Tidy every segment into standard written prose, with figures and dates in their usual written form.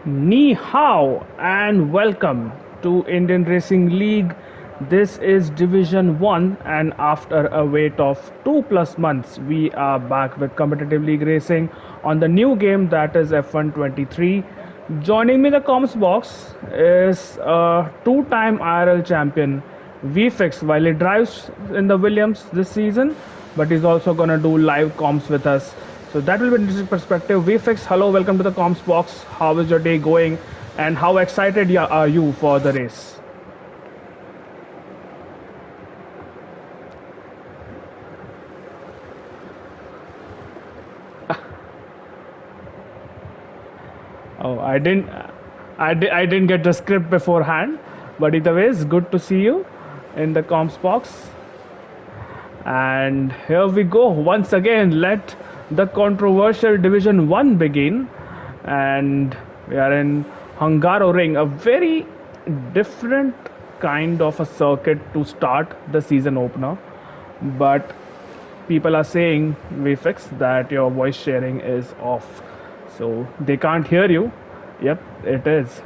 Ni hao and welcome to Indian Racing League. This is Division 1 and after a wait of 2 plus months we are back with competitive league racing on the new game that is F1 23. Joining me in the comms box is a two-time IRL champion VFix while he drives in the Williams this season, but he's also going to do live comms with us. So that will be an interesting perspective. VFix, hello, welcome to the comms box. How is your day going and how excited are you for the race? Oh, I didn't get the script beforehand, but either way, it's good to see you in the comms box. And here we go once again. Let the controversial Division 1 begin, and we are in Hungaroring, a very different kind of a circuit to start the season opener. But people are saying, VFX, that your voice sharing is off, so they can't hear you. Yep, it is.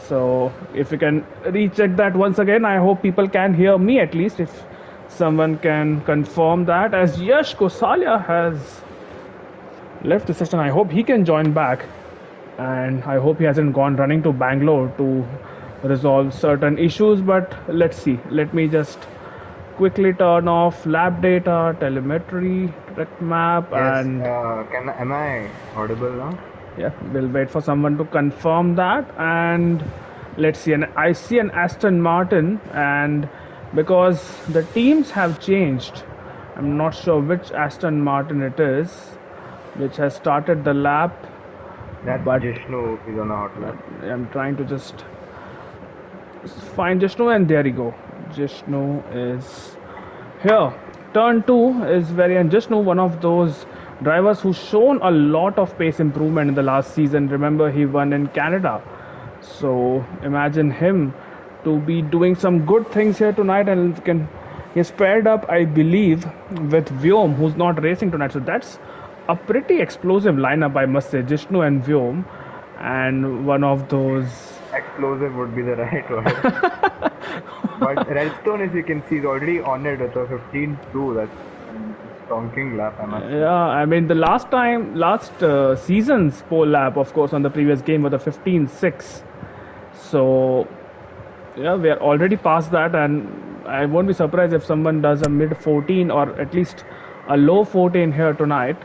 So if you can recheck that once again, I hope people can hear me at least. If someone can confirm that, as Yash Kosalia has left the session, I hope he can join back, and I hope he hasn't gone running to Bangalore to resolve certain issues. But let's see. Let me just quickly turn off lab data, telemetry, track map, Yes, and am I audible now? yeah, we'll wait for someone to confirm that. And let's see. And I see an Aston Martin, and because the teams have changed, I'm not sure which Aston Martin it is, which has started the lap. That's But Jishnu is on a hot lap. I'm trying to just find Jishnu, and there you go. Jishnu is here. Turn 2 is very, and Jishnu, one of those drivers who's shown a lot of pace improvement in the last season. Remember, he won in Canada. So imagine him to be doing some good things here tonight, and he's paired up, I believe, with Vyom, who's not racing tonight. So that's a pretty explosive lineup, I must say. Jishnu and Vyom, and one of those. Explosive would be the right word. But Redstone, as you can see, is already on it with a 15-2. That's a stonking lap, I must say. Yeah, I mean, the last season's pole lap, of course, on the previous game was a 15-6. So, yeah, we are already past that, and I won't be surprised if someone does a mid 14 or at least a low 14 here tonight.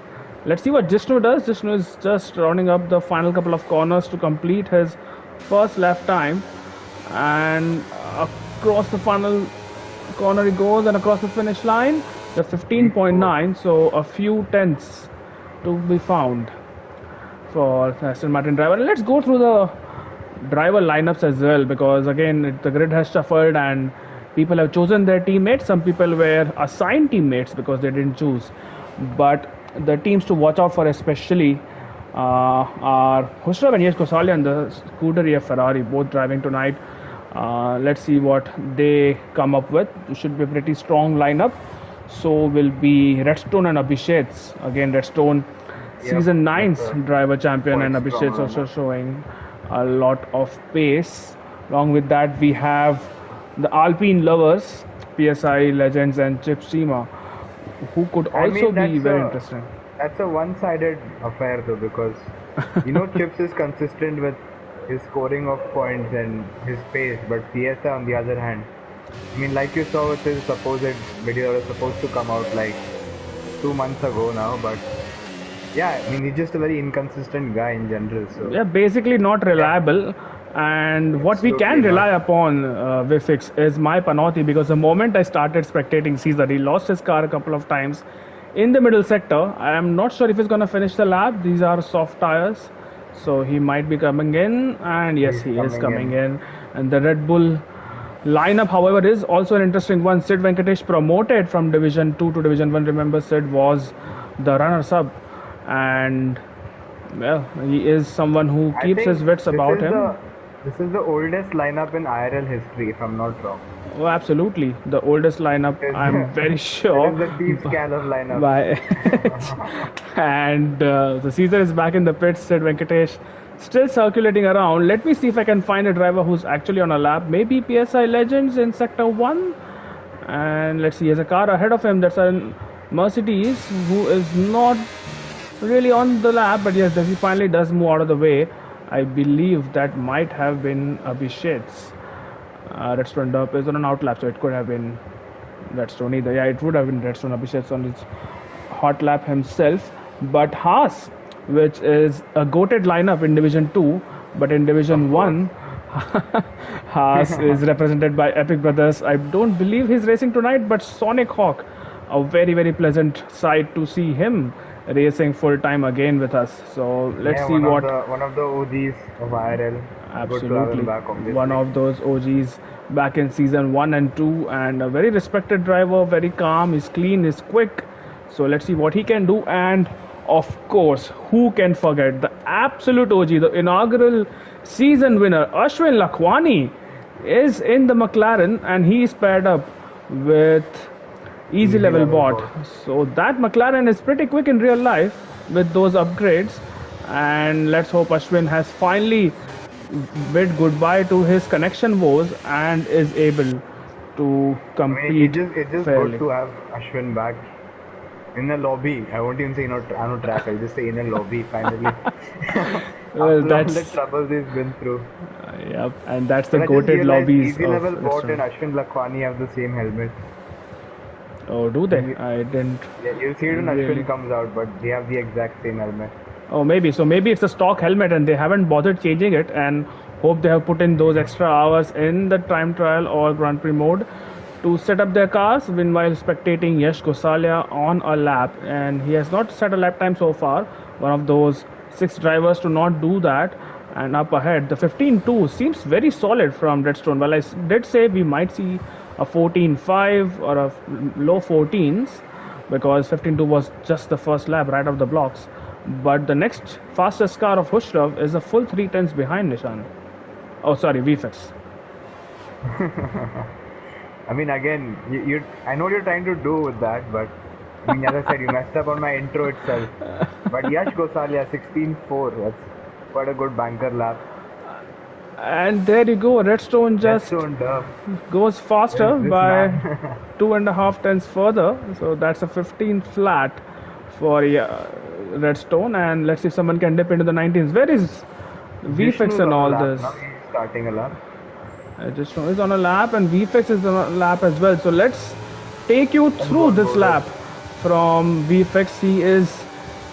Let's see what Jishnu does. Jishnu is just rounding up the final couple of corners to complete his first lap time, and across the final corner he goes, and across the finish line, the 15.9, so a few tenths to be found for Aston Martin driver. And let's go through the driver lineups as well, because again the grid has shuffled and people have chosen their teammates. Some people were assigned teammates because they didn't choose, but the teams to watch out for especially are Husrav and Yash Kosalia and the Scuderia Ferrari, both driving tonight. Let's see what they come up with. It should be a pretty strong lineup. So will be Redstone and Abhishek's. Again, Redstone, season 9's driver champion, and Abhishek's also showing a lot of pace. Along with that, we have the Alpine lovers, PSI legends, and Chip Seema, who could also be very interesting. That's a one-sided affair, though, because Chips is consistent with his scoring of points and his pace, but PSI, on the other hand, I mean, like you saw with his supposed video that was supposed to come out like 2 months ago now, but yeah, I mean, he's just a very inconsistent guy in general. So yeah, basically not reliable. Yeah. And what we can rely upon, Vifix, is my Panotti, because the moment I started spectating Caesar, he lost his car a couple of times in the middle sector. I am not sure if he's going to finish the lap. These are soft tires, so he might be coming in, and yes, he is coming in. And the Red Bull lineup, however, is also an interesting one. Sid Venkatesh promoted from Division 2 to Division 1. Remember, Sid was the runners-up, and well, he is someone who keeps his wits about him. This is the oldest lineup in IRL history, if I'm not wrong. Oh, absolutely. The oldest lineup, I'm very sure. It is the Team Scallop lineup. And the Caesar is back in the pits. Sid Venkatesh still circulating around. Let me see if I can find a driver who's actually on a lap. Maybe PSI Legends in Sector 1. And let's see, there's a car ahead of him. That's a Mercedes who is not really on the lap, but yes, he finally does move out of the way. I believe that might have been Abhishek's. Redstone Derp is on an out lap, so it could have been Redstone either. Yeah, it would have been Redstone. Abhishek's on his hot lap himself. But Haas, which is a goated lineup in Division 2, but in Division 1, Haas is represented by Epic Brothers. I don't believe he's racing tonight, but Sonic Hawk, a very, very pleasant sight to see him racing full time again with us. So let's see what. One of the OGs of IRL. Absolutely. One of those OGs back in season 1 and 2, and a very respected driver, very calm, he's clean, he's quick. So let's see what he can do. And of course, who can forget the absolute OG, the inaugural season winner, Ashwin Lakhwani, is in the McLaren, and he is paired up with Easy Level Bot. So that McLaren is pretty quick in real life with those upgrades. And let's hope Ashwin has finally bid goodbye to his connection woes and is able to compete. It's just fairly. good to have Ashwin back in the lobby. I won't even say on a track. I'll just say in a lobby finally. Well, that's all the troubles he's been through. Yep, and that's the goated lobbies. Easy Level Bot and Ashwin Lakhwani have the same helmet. Oh, do they? I didn't. Yeah, you'll see it when Ashwin comes out, but they have the exact same helmet. Oh, maybe. So maybe it's a stock helmet and they haven't bothered changing it, and hope they have put in those extra hours in the time trial or Grand Prix mode to set up their cars. Meanwhile, spectating Yash Gosalia on a lap, and he has not set a lap time so far. One of those 6 drivers to not do that. And up ahead, the 15.2 seems very solid from Redstone. Well, I did say we might see a 14.5 or a low 14s, because 15.2 was just the first lap right off the blocks. But the next fastest car of Hushrov is a full 3 tenths behind Nishan. Oh, sorry, VFX. I mean, again, I know what you're trying to do with that, but I mean, as I said, you messed up on my intro itself. But Yash Gosalia, 16.4, that's quite a good banker lap. And there you go, Redstone just goes faster by 2.5 tenths further. So that's a 15 flat for Redstone. And let's see if someone can dip into the 19s. Where is VFX and all this? Now he's starting a lap. Redstone is on a lap and VFX is on a lap as well. So let's take you through this lap from VFX. He is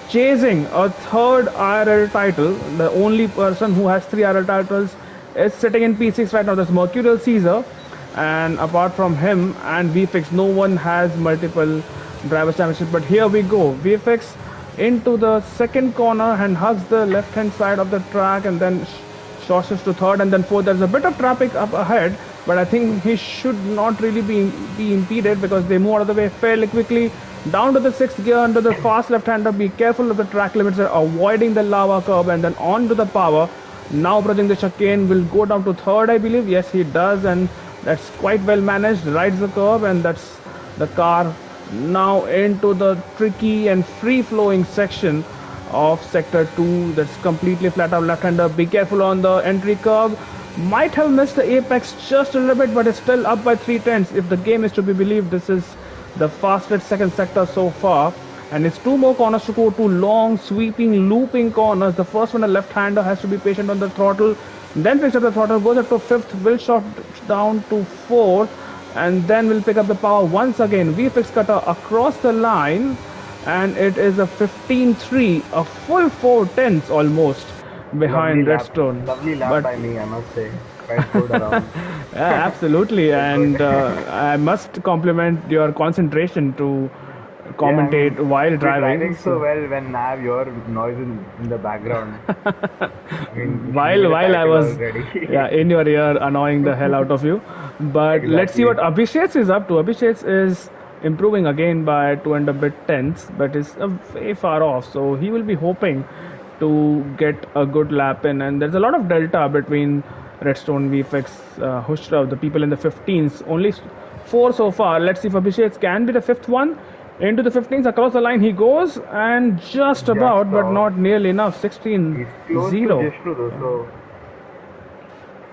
chasing a 3rd IRL title. The only person who has 3 IRL titles is sitting in P6 right now. That's Mercurial Caesar, and apart from him and VFX, no one has multiple drivers championship. But here we go, VFX into the 2nd corner and hugs the left hand side of the track, and then short shifts to 3rd and then 4th. There's a bit of traffic up ahead, but I think he should not really be impeded, because they move out of the way fairly quickly. Down to the 6th gear under the fast left-hander. Be careful of the track limits, avoiding the lava curb, and then on to the power. Now approaching the chicane, will go down to 3rd, I believe. Yes, he does, and that's quite well managed. Rides the curb, and that's the car now into the tricky and free-flowing section of Sector 2. That's completely flat out left-hander. Be careful on the entry curve. Might have missed the apex just a little bit, but it's still up by 3 tenths. If the game is to be believed, this is the fastest 2nd sector so far, and it's 2 more corners to go, 2 long sweeping looping corners. The first one, a left-hander, has to be patient on the throttle, then picks up the throttle, goes up to 5th, will shot down to 4th, and then will pick up the power once again. VFX cutter across the line, and it is a 15.3, a full 4 tenths almost behind Redstone. Lovely lap by me, I must say. Quite good around. Yeah, absolutely. And I must compliment your concentration to commentate while driving. Driving so well when I have your noise in the background. I mean, while I was in your ear annoying the hell out of you. But let's see what Abhishek is up to. Abhishek is improving again by 2 and a bit tenths, but is way far off. So he will be hoping to get a good lap in. And there's a lot of delta between Redstone, VFX, Hushrov, the people in the 15s. Only 4 so far. Let's see if Abhishek can be the 5th one. Into the 15s, across the line he goes, and just Just about, but off. not nearly enough. 16 He's close to 0. Jishnu though, so.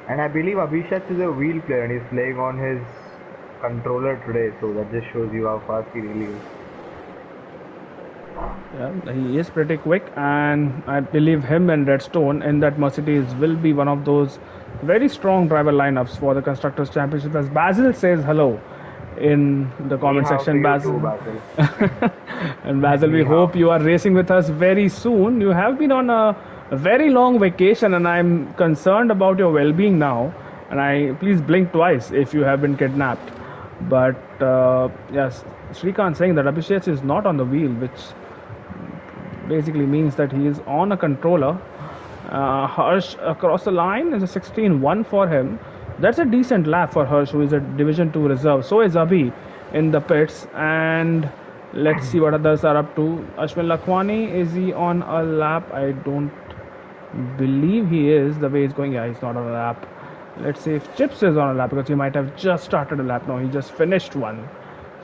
And I believe Abhishek is a wheel player and he's playing on his controller today, so that just shows you how fast he really is. Yeah, he is pretty quick, and I believe him and Redstone in that Mercedes will be one of those very strong driver lineups for the Constructors' Championship. As Basil says hello in the Ni comment hao to section, you too, Basil. Basil. And Basil, we Ni hao. hope you are racing with us very soon. You have been on a very long vacation, and I'm concerned about your well-being now. And I please blink twice if you have been kidnapped. But yes, Shrikant saying that Abhishek is not on the wheel, which basically means that he is on a controller. Harsh across the line is a 16-1 for him. That's a decent lap for Harsh, who is a Division 2 reserve. So is Abhi in the pits. And let's see what others are up to. Ashwin Lakhwani, is he on a lap? I don't believe he is. The way he's going, yeah, he's not on a lap. Let's see if Chips is on a lap, because he might have just started a lap. No, he just finished one.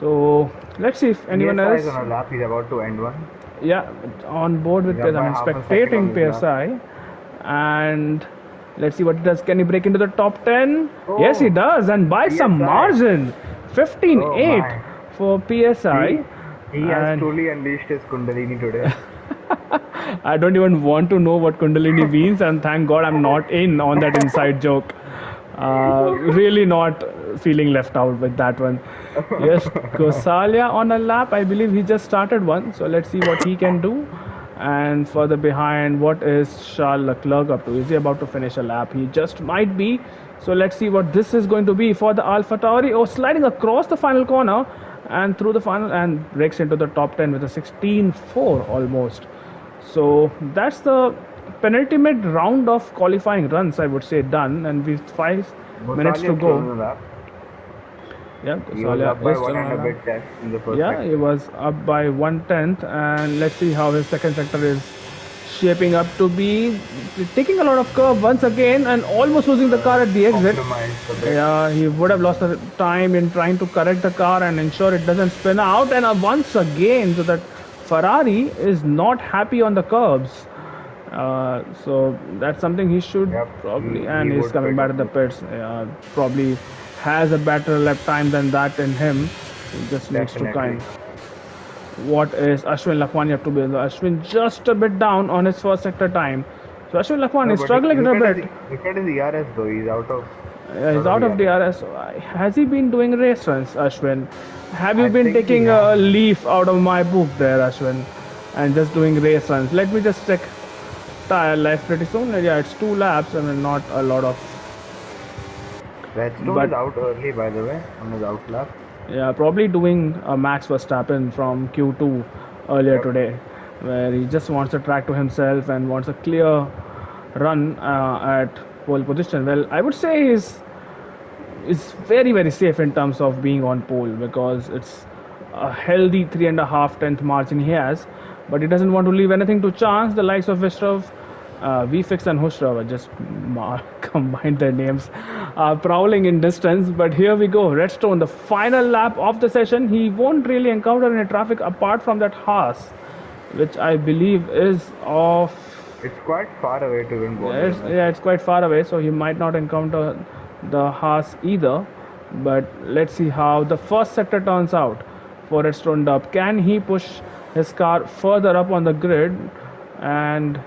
So let's see if anyone PSI else. is on a lap, he's about to end one. Yeah, on board with He's PSI. up by I'm half a second on spectating his lap. PSI. And let's see what he does. Can he break into the top 10? Oh, Yes, he does. And by some PSI. margin. 15-8 Oh my. for PSI. He has And truly unleashed his Kundalini today. I don't even want to know what Kundalini means. And thank God I'm not in on that inside joke. Really not feeling left out with that one. Yes, Gosalia on a lap. I believe he just started one. So let's see what he can do. And further behind, what is Charles Leclerc up to? Is he about to finish a lap? He just might be. So let's see what this is going to be for the Alpha Tauri. Oh, sliding across the final corner and through the final, and breaks into the top 10 with a 16-4 almost. So that's the penultimate round of qualifying runs, I would say, done. And we've 5 minutes to Gosalia go. closed the lap. Yeah, He was Gosalia up by is one still and on a a lap. bit tenth in the first Yeah, sector. he was up by 1/10, and let's see how his second sector is shaping up to be. Taking a lot of curve once again and almost losing the car at the exit. Compromised a bit. Yeah, he would have lost the time in trying to correct the car and ensure it doesn't spin out. And once again, so that Ferrari is not happy on the curbs. So that's something he should Yep, probably, he and he's would coming pick back up at the pits. Probably has a better lap time than that in him. He just needs to Definitely. what is Ashwin Lakhwani up to be? Ashwin just a bit down on his first sector time. So Ashwin Lakhwani No, is but struggling a look at bit. look at his ERS though. He's out of. He's out of DRS. Has he been doing race runs, Ashwin? Have you I been think he taking a has. leaf out of my book there, Ashwin, and just doing race runs? Let me just check tire life pretty soon. Yeah, it's 2 laps and not a lot of. Redstone But is out early, by the way, on his out lap. yeah, probably doing a Max Verstappen from Q2 earlier Yep. today, where he just wants the track to himself and wants a clear run at pole position. Well, I would say is very safe in terms of being on pole, because it's a healthy 3.5 tenth margin he has, but he doesn't want to leave anything to chance. The likes of Vishrov, Vfix and Hushrov, just combined their names, prowling in distance. But here we go, Redstone, the final lap of the session. He won't really encounter any traffic apart from that Haas, which I believe is off. It's quite far away to win both. Yeah, it's quite far away, so he might not encounter the Haas either. But let's see how the first sector turns out for Redstone Dub. Can he push his car further up on the grid and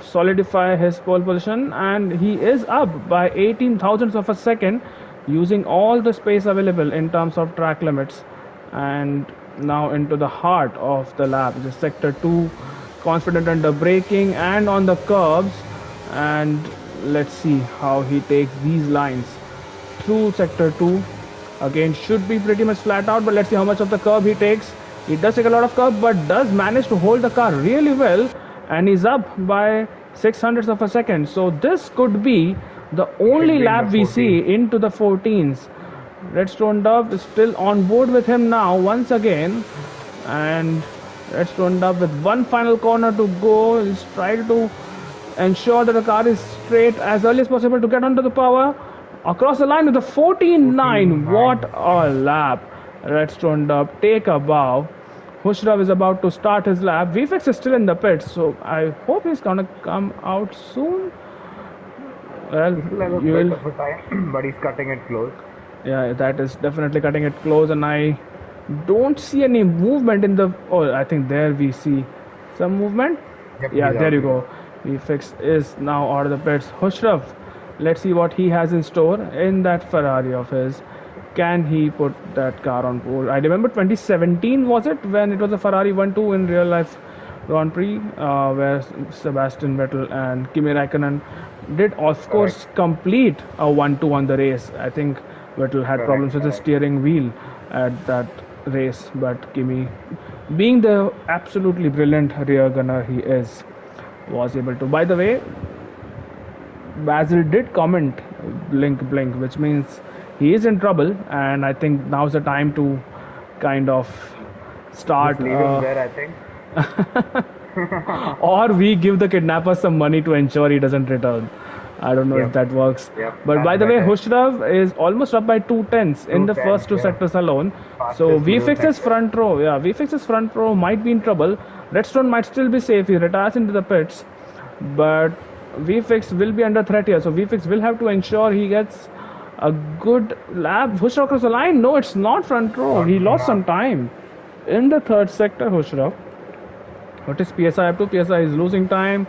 solidify his pole position? And he is up by 18 thousandths of a second, using all the space available in terms of track limits. And now into the heart of the lap, the sector 2, confident under braking and on the curbs. And let's see how he takes these lines through sector 2. Again, should be pretty much flat out, but let's see how much of the curb he takes. He does take a lot of curb, but does manage to hold the car really well, and he's up by 600ths of a second. So this could be the only be in lap the we 14s. see into the 14s. Redstone Dub is still on board with him now once again, and Redstone Dub with one final corner to go is trying to ensure that the car is straight as early as possible to get onto the power. Across the line with a 14.9. What a lap! Redstone Dub take a bow. Hushrav is about to start his lap. VFX is still in the pits, so I hope he's gonna come out soon. Well, He still has a you bit will. of a time, but he's cutting it close. Yeah, that is definitely cutting it close, and I don't see any movement in the. Oh, I think there we see some movement. Yep, Yeah, he's there out. you go. VFX is now out of the pits. Hushrav, let's see what he has in store in that Ferrari of his. Can he put that car on pole? I remember 2017 was it when it was a Ferrari 1-2 in real life Grand Prix, where Sebastian Vettel and Kimi Raikkonen did, of course, Correct. complete a 1-2 on the race. I think Vettel had problems Correct. with the Correct. steering wheel at that race, but Kimi, being the absolutely brilliant rear gunner he is, was able to. By the way, Basil did comment blink blink, which means he is in trouble, and I think now's the time to kind of Just start. leave him there, I think. Or we give the kidnapper some money to ensure he doesn't return. I don't know if Yep. that works. Yep. But by That's the way, better. Hushrav is almost up by 2 tenths in the 210, first two yeah. sectors alone. So Fastest middle VFX's sector. front row, yeah, VFX's front row might be in trouble. Redstone might still be safe. He retires into the pits, but VFX will be under threat here. So VFX will have to ensure he gets a good lap. Hushrav across the line. No, it's not front row. He lost some time in the third sector. Hushrav. What is PSI up to? PSI is losing time.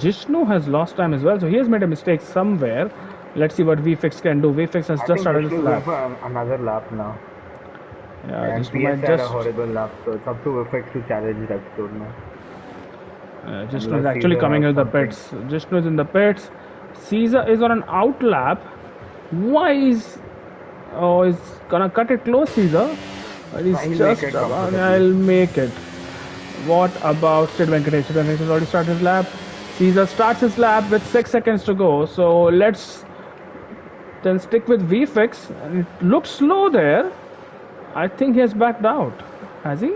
Jishnu has lost time as well, so he has made a mistake somewhere. Let's see what VFX can do. VFX has I just think started Vishnu his is going lap. for another lap now. Yeah, And Jishnu might PS had a just. horrible lap, so it's up to FX to challenge Redstone now. Jishnu is Unless actually Caesar coming has in the something. pits. Jishnu is in the pits. Caesar is on an out lap. Why is. Oh, he's gonna cut it close, Caesar. But he's He'll make just it about. comfortably. I'll make it. What about Sid Venkatesh? Sid Venkatesh has already started his lap. Caesar starts his lap with 6 seconds to go. So let's then stick with VFX. It looks slow there. I think he has backed out. Has he?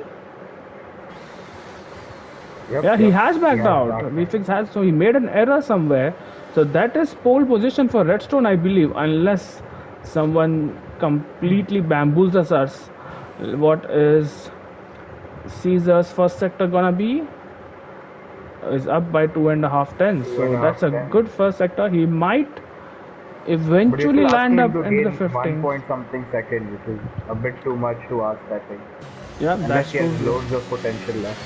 Yep, Yeah, he yep. has backed out. backed out. VFX has, so he made an error somewhere. So that is pole position for Redstone, I believe, unless someone completely bamboozles us. What is Caesar's first sector gonna be? Is up by 2.5 tenths. So that's a 2.5 good first sector. He might But you're eventually still land asking him up to into the gain 1 15th. point something second, which is a bit too much to ask, I think. Yeah, Unless that's he has true. loads of potential left.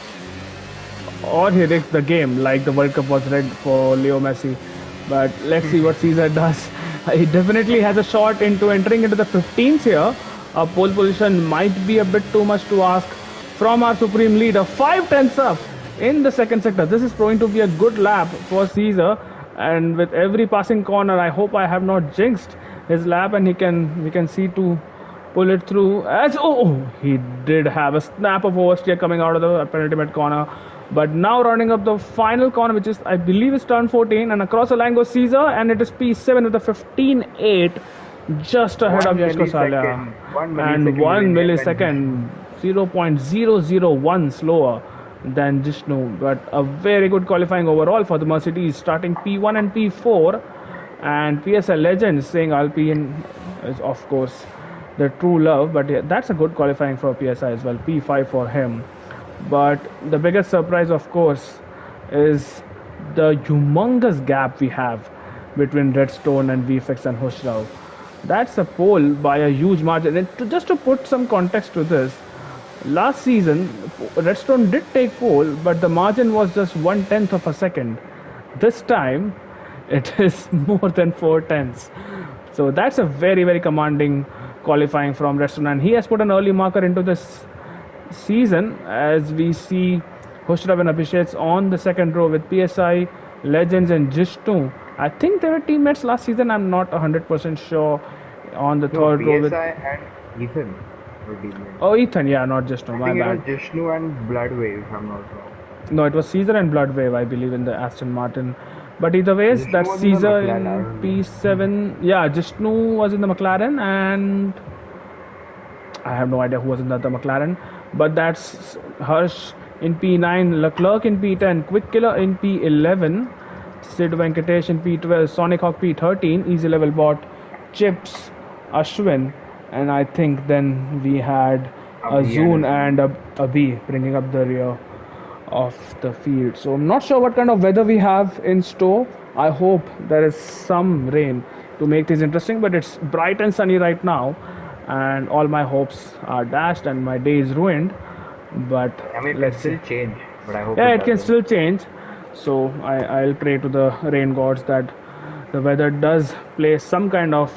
Or he rigs the game like the World Cup was rigged for Leo Messi. But let's see what Caesar does. He definitely has a shot into entering into the 15th here. A pole position might be a bit too much to ask from our supreme leader. 5 tenths up in the second sector. This is going to be a good lap for Caesar. And with every passing corner, I hope I have not jinxed his lap, and we can see to pull it through. As he did have a snap of oversteer coming out of the penultimate corner. But now rounding up the final corner, which is I believe is turn 14, and across the line goes Caesar, and it is P7 with a 15.8, just ahead of 1 Yashko Salia, millisecond. 1 and millisecond 1 between him and millisecond, 0.001 slower than Jishnu. But a very good qualifying overall for the Mercedes, starting P1 and P4, and PSL Legends saying Alpine is of course the true love, but yeah, that's a good qualifying for PSI as well. P5 for him. But the biggest surprise, of course, is the humongous gap we have between Redstone and VFX and Hushrao. That's a pole by a huge margin. And just to put some context to this, last season Redstone did take pole, but the margin was just 1/10 of a second. This time, it is more than 4 tenths. So that's a very very commanding qualifying from Redstone, and he has put an early marker into this season as we see Hushrav and Abhishek on the second row with PSI, Legends, and Jishnu. I think they were teammates last season. I'm not 100% sure on the No, third row with. PSI and Ethan were teammates. Oh, Ethan, yeah, not Jishnu, I my think it was bad. Jishnu and Bloodwave, if I'm not wrong. No, it was Caesar and Bloodwave, I believe, in the Aston Martin. But either ways, Jishnu that's was in the Caesar McLaren, I in don't know. P7. Yeah, Jishnu was in the McLaren, and I have no idea who was in the other McLaren. But that's Hirsch in P9, Leclerc in P10, Quick Killer in P11, Sid Venkatesh in P12, Sonic Hawk P13, Easy Level Bot, Chips, Ashwin, and I think then we had A a B and a Zune Z. and a B bringing up the rear of the field. So I'm not sure what kind of weather we have in store. I hope there is some rain to make things interesting, but it's bright and sunny right now, and all my hopes are dashed and my day is ruined. But I mean, it can let's see. still change, but I hope Yeah, it it can doesn't. still change. So I'll pray to the rain gods that the weather does play some kind of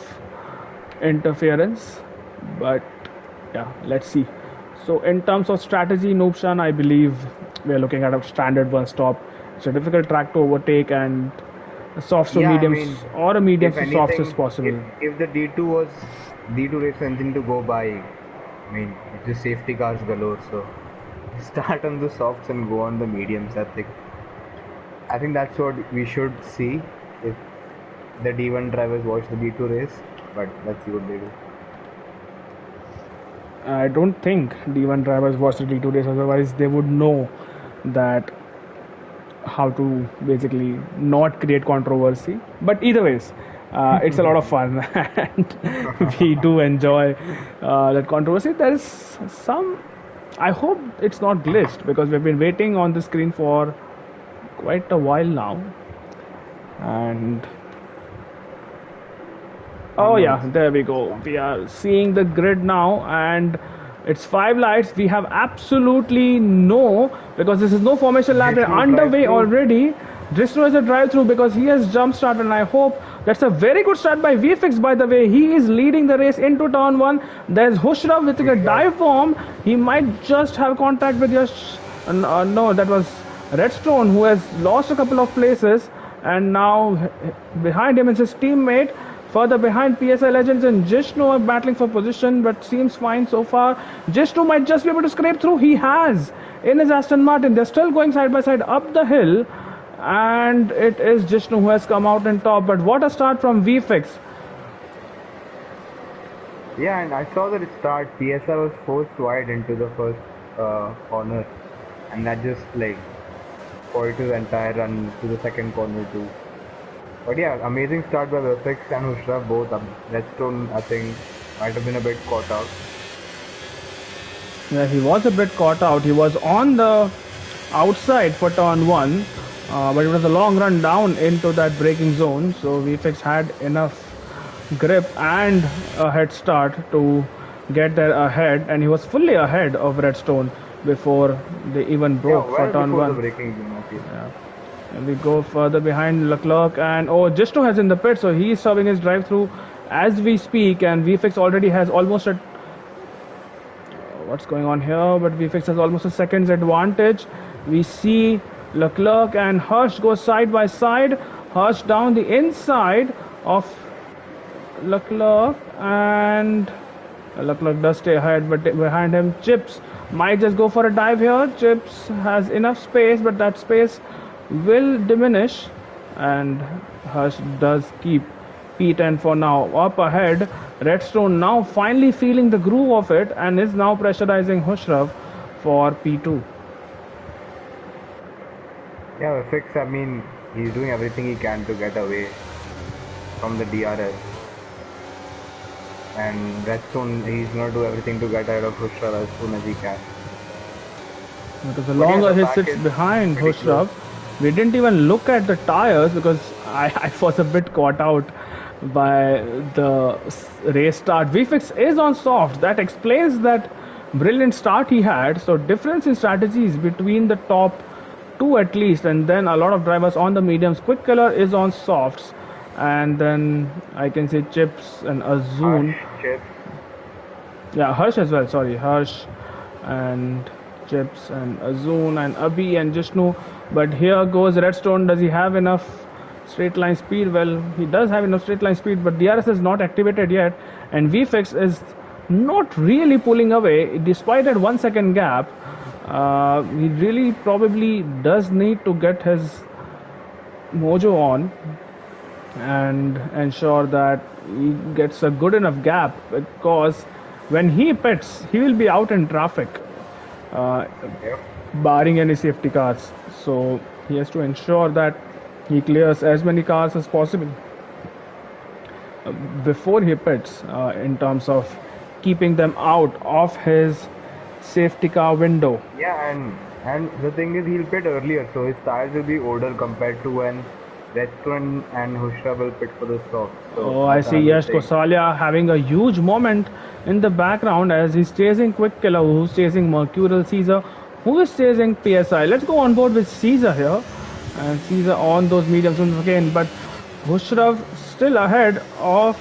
interference. But yeah, let's see. So in terms of strategy, Noobshan, I believe we are looking at a standard one stop. It's a difficult track to overtake, and softs to Yeah, I mediums mean, or a mediums if to softs is anything, possible. if the D2 was D2 race engine to go by, I mean, it's just safety cars galore. So start on the softs and go on the mediums. I think that's what we should see if the D1 drivers watch the D2 race. But let's see what they do. I don't think D1 drivers watch the D2 race, otherwise they would know that how to basically not create controversy. But either ways, it's a lot of fun, and we do enjoy that controversy. There is some. I hope it's not glitched because we've been waiting on the screen for quite a while now, and oh yeah, Onwards. there we go. We are seeing the grid now, and it's five lights. We have absolutely no, because this is no formation lap. They're Vishnu drive underway through. already. Drishno is a drive through because he has jump started, and I hope that's a very good start by VFX. By the way, he is leading the race into turn one. There's Hushrav with a Bushra. dive bomb. He might just have contact with Yash. No, that was Redstone, who has lost a couple of places, and now behind him is his teammate. Further behind, PSI Legends and Jishnu are battling for position, but seems fine so far. Jishnu might just be able to scrape through. He has in his Aston Martin. They're still going side by side up the hill, and it is Jishnu who has come out on top. But what a start from VFX. Yeah, and I saw that it start. PSR was forced wide into the first corner, and that just like spoiled his entire run to the second corner too. But yeah, amazing start by Verfix and Hushra both. Redstone, I think, might have been a bit caught out. Yeah, he was a bit caught out. He was on the outside for turn one, but it was a long run down into that braking zone. So VFX had enough grip and a head start to get there ahead, and he was fully ahead of Redstone before they even Yeah, broke for well turn before the one. braking zone, I feel. Yeah. And we go further behind Leclerc, and oh, Jisto has in the pit, so he's serving his drive through as we speak, and VFX already has almost a what's going on here, but VFX has almost a second's advantage. We see Leclerc and Hirsch go side by side. Hirsch down the inside of Leclerc, and Leclerc does stay ahead, but behind him, Chips might just go for a dive here. Chips has enough space, but that space will diminish, and Hirsch does keep P10 for now. Up ahead, Redstone now finally feeling the groove of it and is now pressurizing Hushrav for P2. Yeah, Verfix, I mean, he's doing everything he can to get away from the DRS. And Redstone, he's gonna do everything to get out of Hushra as soon as he can. Because the But yeah, longer the he pack sits is behind pretty close. Hushrav, we didn't even look at the tires because I was a bit caught out by the race start. VFX is on soft. That explains that brilliant start he had. So difference in strategies between the top two at least, and then a lot of drivers on the mediums. Quick Killer is on softs, and then I can say Chips and Harsh, Azun. Chips. Yeah, Harsh as well. Sorry, Harsh and Chips and Azun and Abhi and Jishnu. But here goes Redstone. Does he have enough straight line speed? Well, he does have enough straight line speed, but DRS is not activated yet, and VFX is not really pulling away despite that 1 second gap. He really probably does need to get his mojo on and ensure that he gets a good enough gap, because when he pits, he will be out in traffic, uh, Yep. barring any safety cars. So he has to ensure that he clears as many cars as possible before he pits, in terms of keeping them out of his safety car window. Yeah, and the thing is, he'll pit earlier, so his tires will be older compared to when Redstone and Hushra will pit for the softs. So Oh, I that's see another Yash thing. Kosalia having a huge moment in the background as he's chasing Quick Killer, who's chasing Mercurial Caesar, who is chasing PSI. Let's go on board with Caesar here. And Caesar on those medium zones again. But Hushrav still ahead of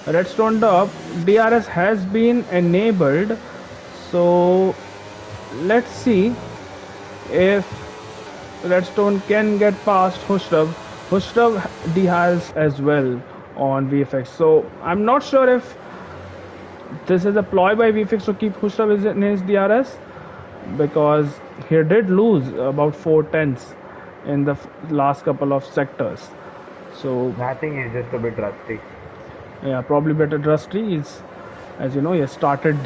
Redstone Dub. DRS has been enabled. So let's see if Redstone can get past Hushrav. Hushrav D has as well on VFX. So I'm not sure if this is a ploy by VFX to keep Hushrav in his DRS, because he did lose about 4 tenths in the last couple of sectors. So I think he's just a bit rusty. yeah, probably better rusty. He's, as you know, he has started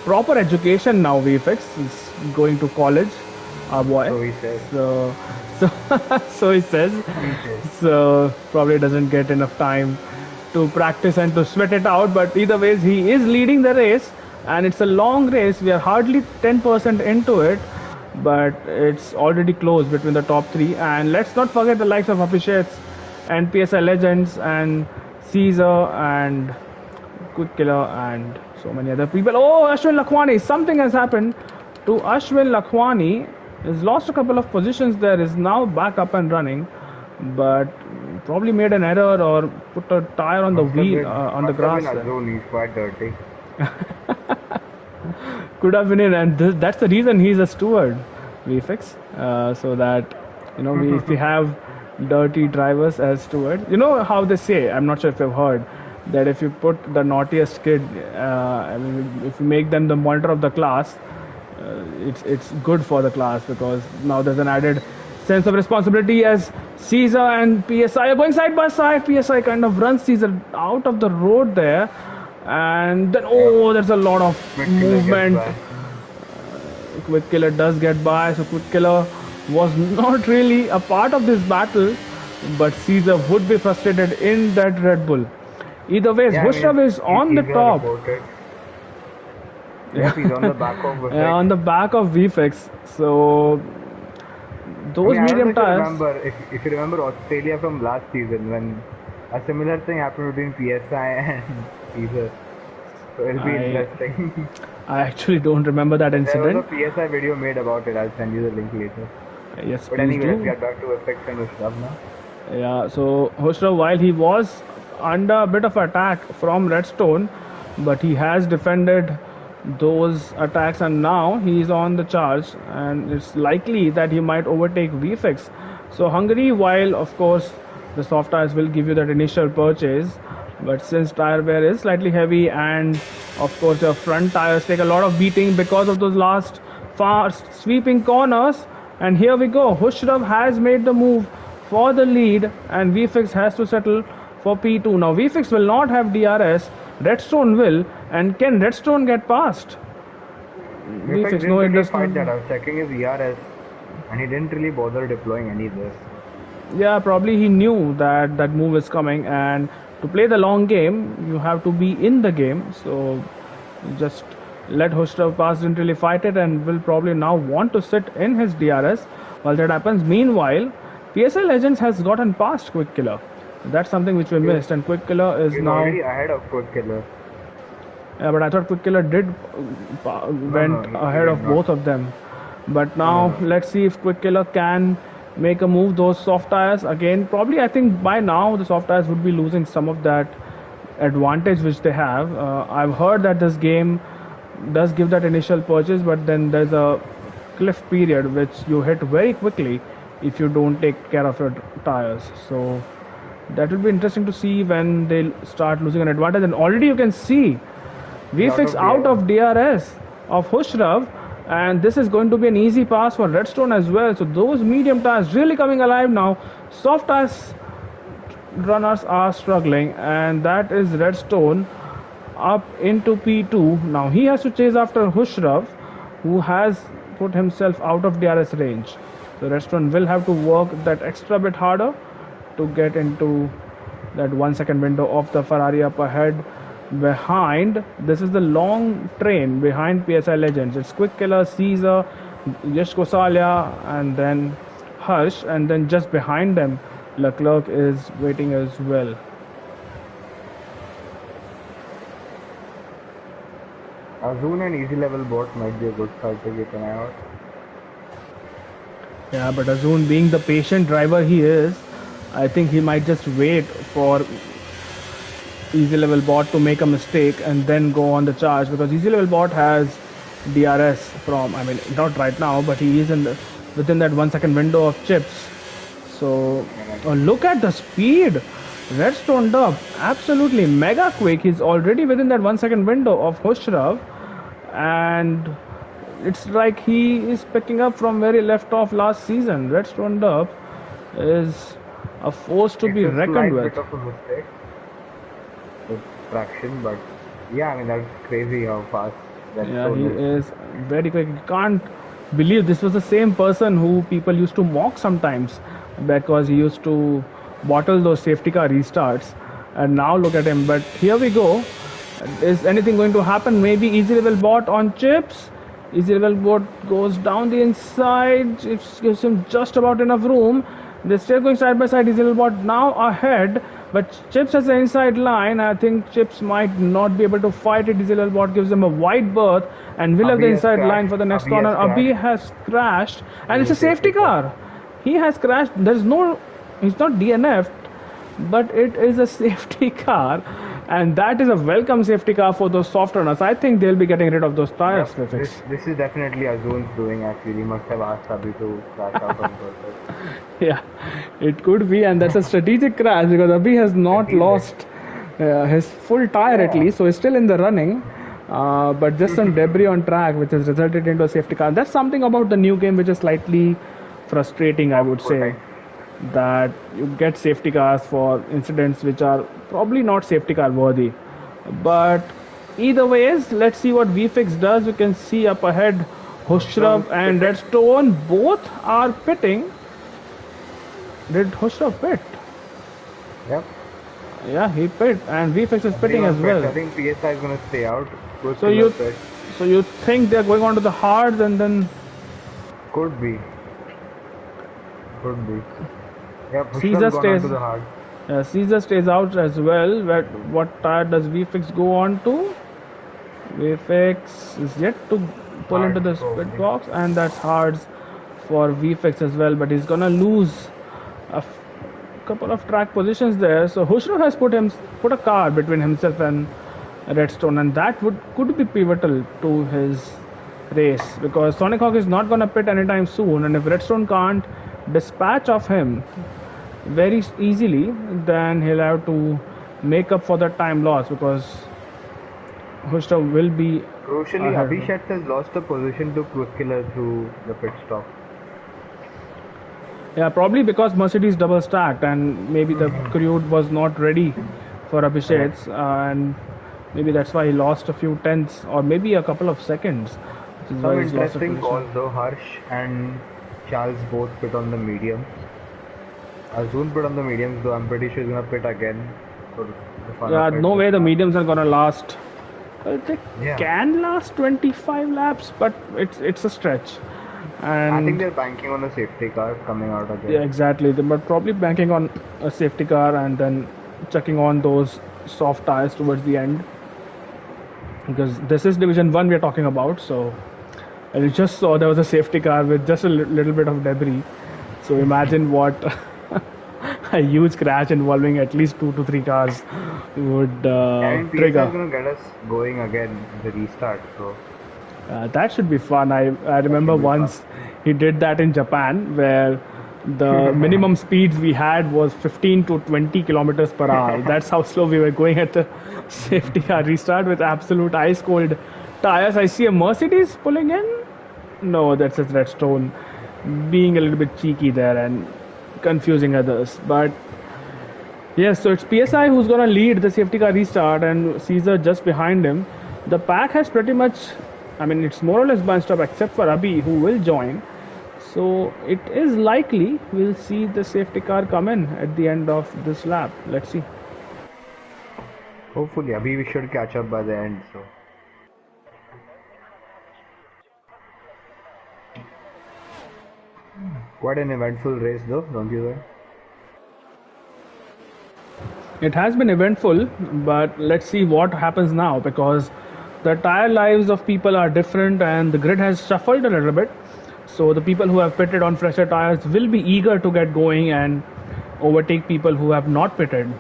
proper education now. VFX is going to college, our boy. So he says. So, so he says. He says. So probably doesn't get enough time to practice and to sweat it out. But either ways, he is leading the race, and it's a long race. We are hardly 10% into it, but it's already close between the top three. And let's not forget the likes of Abhishek and PSI Legends and Caesar and Quick Killer and so many other people. Oh, Ashwin Lakhwani, something has happened to Ashwin Lakhwani. He's lost a couple of positions there, is now back up and running, but probably made an error or put a tire on the wheel, on the grass there. He's quite dirty. Could have been in, and that's the reason he's a steward, VFX, so that, you know, if we have dirty drivers as stewards, you know how they say, I'm not sure if you've heard, that if you put the naughtiest kid, I mean, if you make them the monitor of the class, it's good for the class, because now there's an added sense of responsibility as Caesar and PSI are going side by side. PSI kind of runs Caesar out of the road there, and then there's a lot of movement. Quick Killer does get by, so Quick Killer was not really a part of this battle, but Caesar would be frustrated in that Red Bull. Either way, Hushrav is on the top. Yes, he's on the back of VFX. Yeah, on the back of VFX. So those medium tires. If you remember Australia from last season, when a similar thing happened between PSI and Caesar. So it'll be interesting. I actually don't remember that incident. There was a PSI video made about it. I'll send you the link later. Yes, but anyway, let's get back to VFX and Hushrav now. Yeah, so Hushrav, while he was under a bit of attack from Redstone, but he has defended those attacks, and now he's on the charge, and it's likely that he might overtake VFX. So Hungary, while of course the soft tires will give you that initial purchase, but since tire wear is slightly heavy, and of course your front tires take a lot of beating because of those last fast sweeping corners, and here we go, Hushrav has made the move for the lead, and VFX has to settle for P2. Now VFX will not have DRS, Redstone will, and can Redstone get past? VFX didn't really fight that. I was checking his ERS, and he didn't really bother deploying any there. Yeah, probably he knew that that move is coming, and to play the long game, you have to be in the game. So just let Hushrav pass, didn't really fight it, and will probably now want to sit in his DRS while that happens. Meanwhile, PSI Legends has gotten past Quick Killer. That's something which we missed, and Quick Killer is now already ahead of Quick Killer. Yeah, but I thought Quick Killer went ahead of both of them. But now let's see if Quick Killer can make a move. Those soft tires again, probably I think by now the soft tires would be losing some of that advantage which they have. I've heard that this game does give that initial purchase, but then there's a cliff period which you hit very quickly if you don't take care of your tires. So that will be interesting to see when they start losing an advantage. And already you can see VFX out of DRS of Hushrav, and this is going to be an easy pass for Redstone as well. So those medium tires really coming alive now. Soft tires runners are struggling, and that is Redstone up into P2. Now he has to chase after Hushrav, who has put himself out of DRS range. So Redstone will have to work that extra bit harder to get into that 1 second window of the Ferrari up ahead. behind. This is the long train behind PSI legends. It's Quick Killer, Caesar, Yash Kosalia, and then Harsh, and then just behind them, Leclerc is waiting as well. Azun and easy level bot might be a good side to keep an eye out. Yeah, but Azun, being the patient driver he is, I think he might just wait for easy level bot to make a mistake and then go on the charge, because easy level bot has DRS from, I mean, not right now, but he is in the, within that 1 second window of chips. So look at the speed. Redstoned up absolutely mega quick. He's already within that 1 second window of Hushrav, and it's like he is picking up from where he left off last season. Redstoned up is a force to be reckoned with. It's a slight bit of a mistake with traction, but yeah, I mean, that's crazy how fast Yeah, he is very quick. You can't believe this was the same person who people used to mock sometimes, because he used to bottle those safety car restarts. And now look at him. But here we go. Is anything going to happen? Maybe easy level bot on chips. Easy level bot goes down the inside. It gives him just about enough room. They're still going side by side. Easy level bot now ahead. But Chips has the inside line. I think Chips might not be able to fight it. Easy level bot gives him a wide berth and will have the inside line for the next corner. Abhi has crashed, and it's a safety car. He has crashed. There's no, he's not DNF'd, but it is a safety car, and that is a welcome safety car for those soft runners. I think they'll be getting rid of those tires. This is definitely Azun's doing. Actually, he must have asked Abhi to crash out on purpose. Yeah, it could be, and that's a strategic crash because Abhi has not lost his full tire at least, so he's still in the running. But just some debris on track, which has resulted into a safety car. That's something about the new game which is slightly frustrating, I would say, that you get safety cars for incidents which are probably not safety car worthy. But either ways, let's see what VFix does. You can see up ahead, Hushrav and Redstone both are pitting. Did Hushrav pit? Yep. Yeah, he pit, and VFX is pitting as well. I think PSI is going to stay out. So you think they're going on to the hards, and then could be. Yeah, Caesar stays. To the hard. Caesar stays out as well. What tire does VFX go on to? VFX is yet to pull into the split box, and that's hards for VFX as well. But he's gonna lose a couple of track positions there. So Hushrav has put a car between himself and Redstone, and that could be pivotal to his race, because Sonic Hawk is not gonna pit anytime soon, and if Redstone can't dispatch of him very easily, then he'll have to make up for the time loss, because Hushrav will be. Crucially, Abhishek has lost a position to Quick Killer through the pit stop. Yeah, probably because Mercedes double stacked, and maybe the crude was not ready for Abhishek's, and maybe that's why he lost a few tenths or maybe a couple of seconds. Some interesting calls though. Harsh and Charles both pit on the mediums. Azun pit on the mediums, though I'm pretty sure he's gonna pit again. Yeah, no way the mediums are gonna last. They can last 25 laps, but it's a stretch. And I think they're banking on a safety car coming out again. Yeah, exactly. They were probably banking on a safety car and then checking on those soft tires towards the end. Because this is Division 1 we're talking about, so I just saw there was a safety car with just a little bit of debris. So imagine what a huge crash involving at least 2 to 3 cars would trigger. is going to get us going again in the restart, so that should be fun. I remember once he did that in Japan, where the minimum speeds we had was 15 to 20 kilometers per hour. That's how slow we were going at the safety car restart with absolute ice cold tires. I see a Mercedes pulling in. No, that's a Redstone being a little bit cheeky there and confusing others. But yes, so it's PSI who's going to lead the safety car restart, and Caesar just behind him. The pack has pretty much, I mean, it's more or less bunched up except for Abhi, who will join. So it is likely we'll see the safety car come in at the end of this lap. Let's see. Hopefully, Abhi we should catch up by the end. So, quite an eventful race, though, don't you think? It has been eventful, but let's see what happens now because the tire lives of people are different and the grid has shuffled a little bit. So the people who have pitted on fresher tires will be eager to get going and overtake people who have not pitted.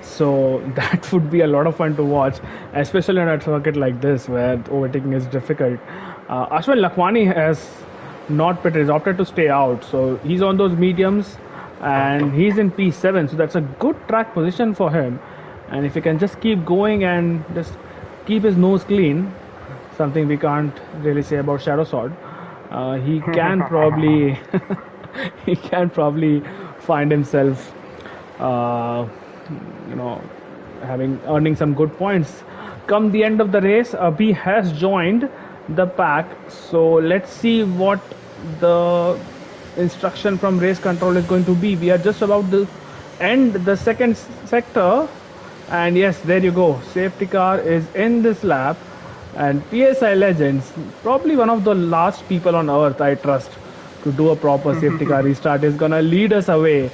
So that would be a lot of fun to watch, especially on a circuit like this where overtaking is difficult. Ashwin Lakhwani has not pitted, he's opted to stay out. So he's on those mediums and he's in P7. So that's a good track position for him. And if he can just keep going and just keep his nose clean, something we can't really say about Shadow Sword, he can probably he can probably find himself uh, you know having earning some good points come the end of the race. Abhi has joined the pack, so let's see what the instruction from race control is going to be. We are just about to end the second sector, and yes, there you go, safety car is in this lap. And PSI Legends, probably one of the last people on earth I trust to do a proper safety car restart, is gonna lead us away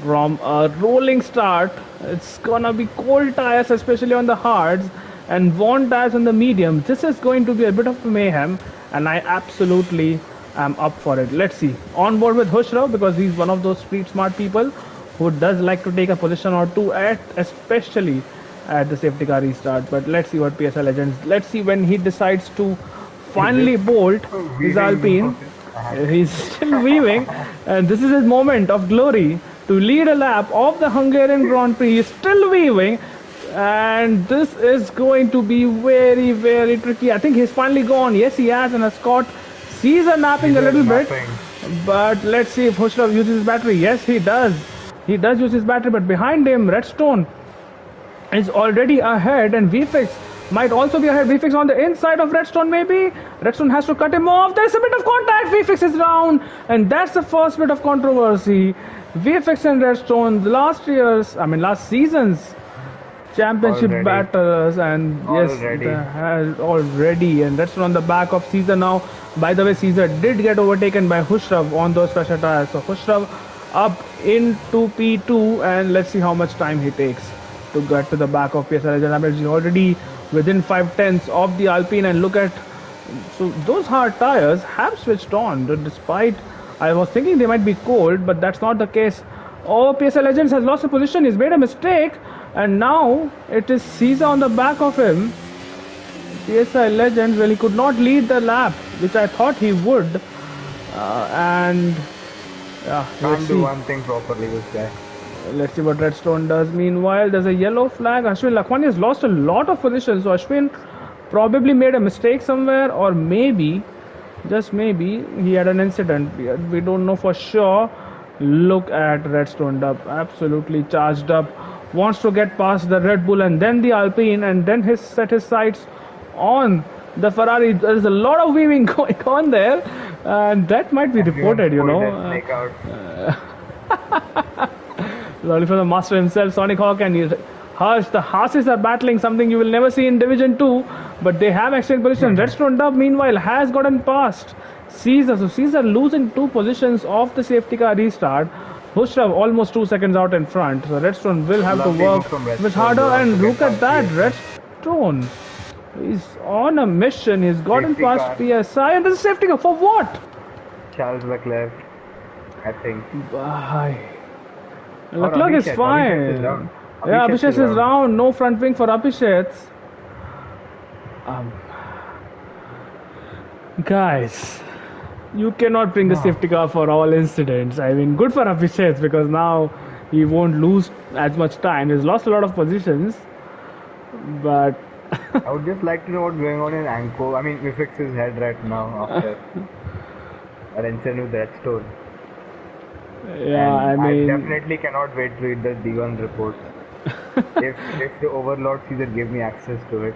from a rolling start. It's gonna be cold tires, especially on the hards, and worn tires on the medium. This is going to be a bit of mayhem, and I absolutely am up for it. Let's see. On board with Hushrav because he's one of those street smart people who does like to take a position or two at especially at the safety car restart. But let's see what PSI Legends. Let's see when he decides to finally bolt his Alpine. He's still weaving, and this is his moment of glory to lead a lap of the Hungarian Grand Prix. He's still weaving, and this is going to be very, very tricky. I think he's finally gone. Yes, he has, and Scott sees a napping a little bit. But let's see if Hushrav uses his battery. Yes, he does. He does use his battery, but behind him, Redstone is already ahead, and VFix might also be ahead. VFix on the inside of Redstone, maybe. Redstone has to cut him off. There's a bit of contact. VFix is down, and that's the first bit of controversy. VFX and Redstone, last season's championship batters, and already, and Redstone on the back of Caesar now. By the way, Caesar did get overtaken by Hushrav on those fresher tires. So Hushrav up into P2, and let's see how much time he takes to get to the back of PSI Legends. He's already within 5/10 of the Alpine, and look at, so those hard tires have switched on despite I was thinking they might be cold, but that's not the case. Oh, PSI Legends has lost a position. He's made a mistake, and now it is Caesar on the back of him. PSI Legends, well, he could not lead the lap, which I thought he would, and yeah, can't do one thing properly, this guy. Let's see what Redstone does. Meanwhile, there's a yellow flag. Ashwin Lakhwani has lost a lot of positions. So Ashwin probably made a mistake somewhere, or maybe, just maybe, he had an incident. We don't know for sure. Look at Redstone up, absolutely charged up. Wants to get past the Red Bull and then the Alpine, and then set his sights on the Ferrari. There's a lot of weaving going on there, and that might be reported, you know. Sorry for the master himself, Sonic Hawk, and Harsh. The Haas's are battling something you will never see in Division 2, but they have excellent position. Redstone Dub, meanwhile, has gotten past Caesar. So Caesar losing 2 positions off the safety car restart. Hushrav almost 2 seconds out in front. So Redstone will have to work much harder. And look at that, Redstone. He's on a mission. He's gotten past PSI, and there's a safety car. For what? Charles Leclerc, I think. Bye. Leclerc is fine. Yeah, Abhishek is round. No front wing for Abhishek. Guys, you cannot bring the safety car for all incidents. I mean, good for Abhishek because now he won't lose as much time. He's lost a lot of positions, but I would just like to know what's going on in Anko. I mean, Vifix's head right now after an incident with Redstone. Yeah, and I definitely cannot wait to read the D1 report. if the Overlord Caesar give me access to it.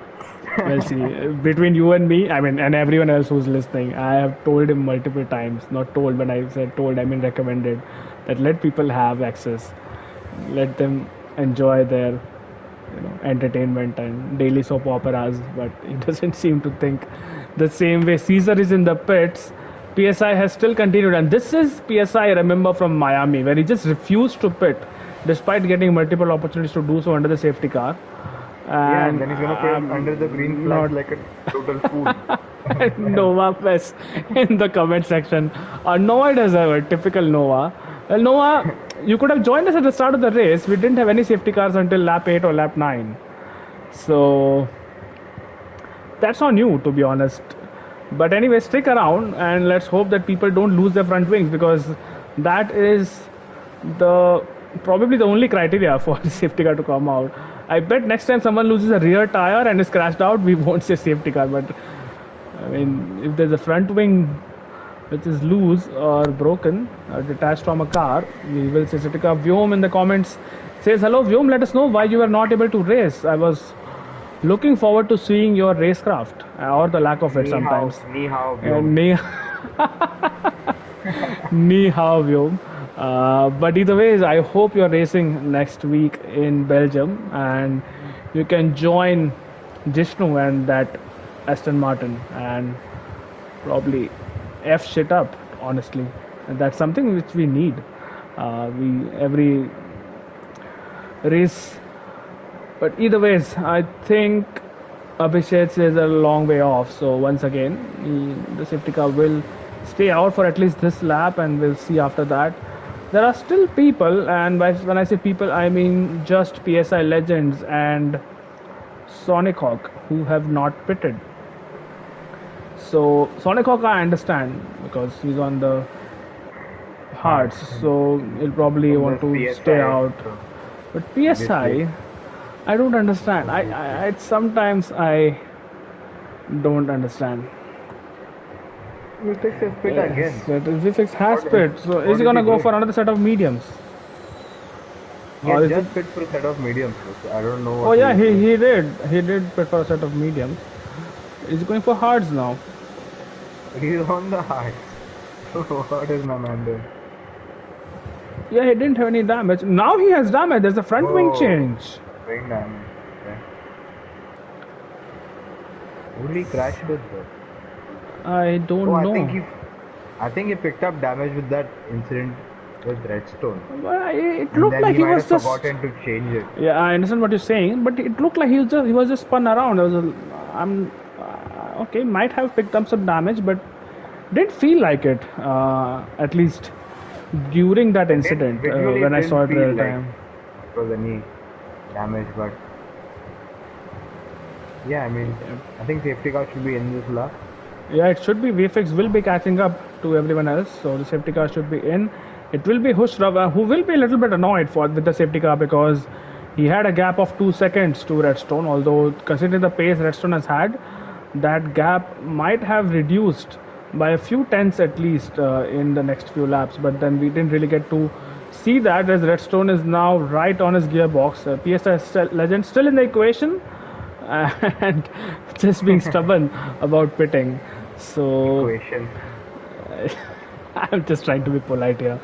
Well, see, between you and me, I mean, and everyone else who's listening, I have told him multiple times, not told, when I said told, I mean recommended, that let people have access. Let them enjoy their entertainment and daily soap operas, but he doesn't seem to think the same way. Caesar is in the pits. PSI has still continued, and this is PSI I remember from Miami, where he just refused to pit despite getting multiple opportunities to do so under the safety car. Yeah, and And then he's gonna put under the green flag not like a total fool. Nova Fest in the comment section. Noah does ever, typical Noah. Well, Noah, you could have joined us at the start of the race. We didn't have any safety cars until lap 8 or lap 9. So that's on you, to be honest. But anyway, stick around and let's hope that people don't lose their front wings, because that is the probably the only criteria for the safety car to come out. I bet next time someone loses a rear tire and is crashed out, we won't say safety car. But I mean, if there's a front wing which is loose or broken or detached from a car, we will say safety car. Vyom in the comments says, hello Vyom, let us know why you were not able to race. I was looking forward to seeing your racecraft or the lack of it sometimes. Ni hao, Ni Ni hao, Vyom. But either ways, I hope you're racing next week in Belgium and you can join Jishnu and that Aston Martin and probably F shit up, honestly. And that's something which we need. We every race. But either ways, I think Abhishek is a long way off. So once again, the safety car will stay out for at least this lap, and we'll see after that. There are still people, and when I say people, I mean just PSI legends and Sonic Hawk who have not pitted. So Sonic Hawk I understand because he's on the hards, so he'll probably want to PSI, stay out. so But PSI, I don't understand. I sometimes I don't understand. Vifix has pit again. Vifix has What pit, is- so what is he did gonna he go do? for another set of mediums? He Or has is just it- pit for a set of mediums. So I don't know what Oh yeah, he he did pit for a set of mediums. He's going for hards now. He's on the hard. What is my man doing? Yeah, he didn't have any damage. Now he has damage. There's a front wing Oh. change. Wing damage. Okay. Who did he crash with though? I don't Oh, know. I think he picked up damage with that incident with Redstone. Well, it And looked then like he he might was have just. forgotten to change it. Yeah, I understand what you're saying, but it looked like he was just spun around. There was a, I'm okay, might have picked up some damage, but didn't feel like it. At least during that incident Visually, when I didn't saw it feel real like time. it was any damage, but yeah, I mean, I think safety car should be in this lap. Yeah, it should be. VFX will be catching up to everyone else, so the safety car should be in. It will be Hushrav, who will be a little bit annoyed with the safety car because he had a gap of 2 seconds to Redstone. Although considering the pace Redstone has had, that gap might have reduced by a few tenths at least in the next few laps. But then we didn't really get to see that, as Redstone is now right on his gearbox. PSI legend still in the equation and just being stubborn about pitting. So Equation. I'm just trying to be polite here,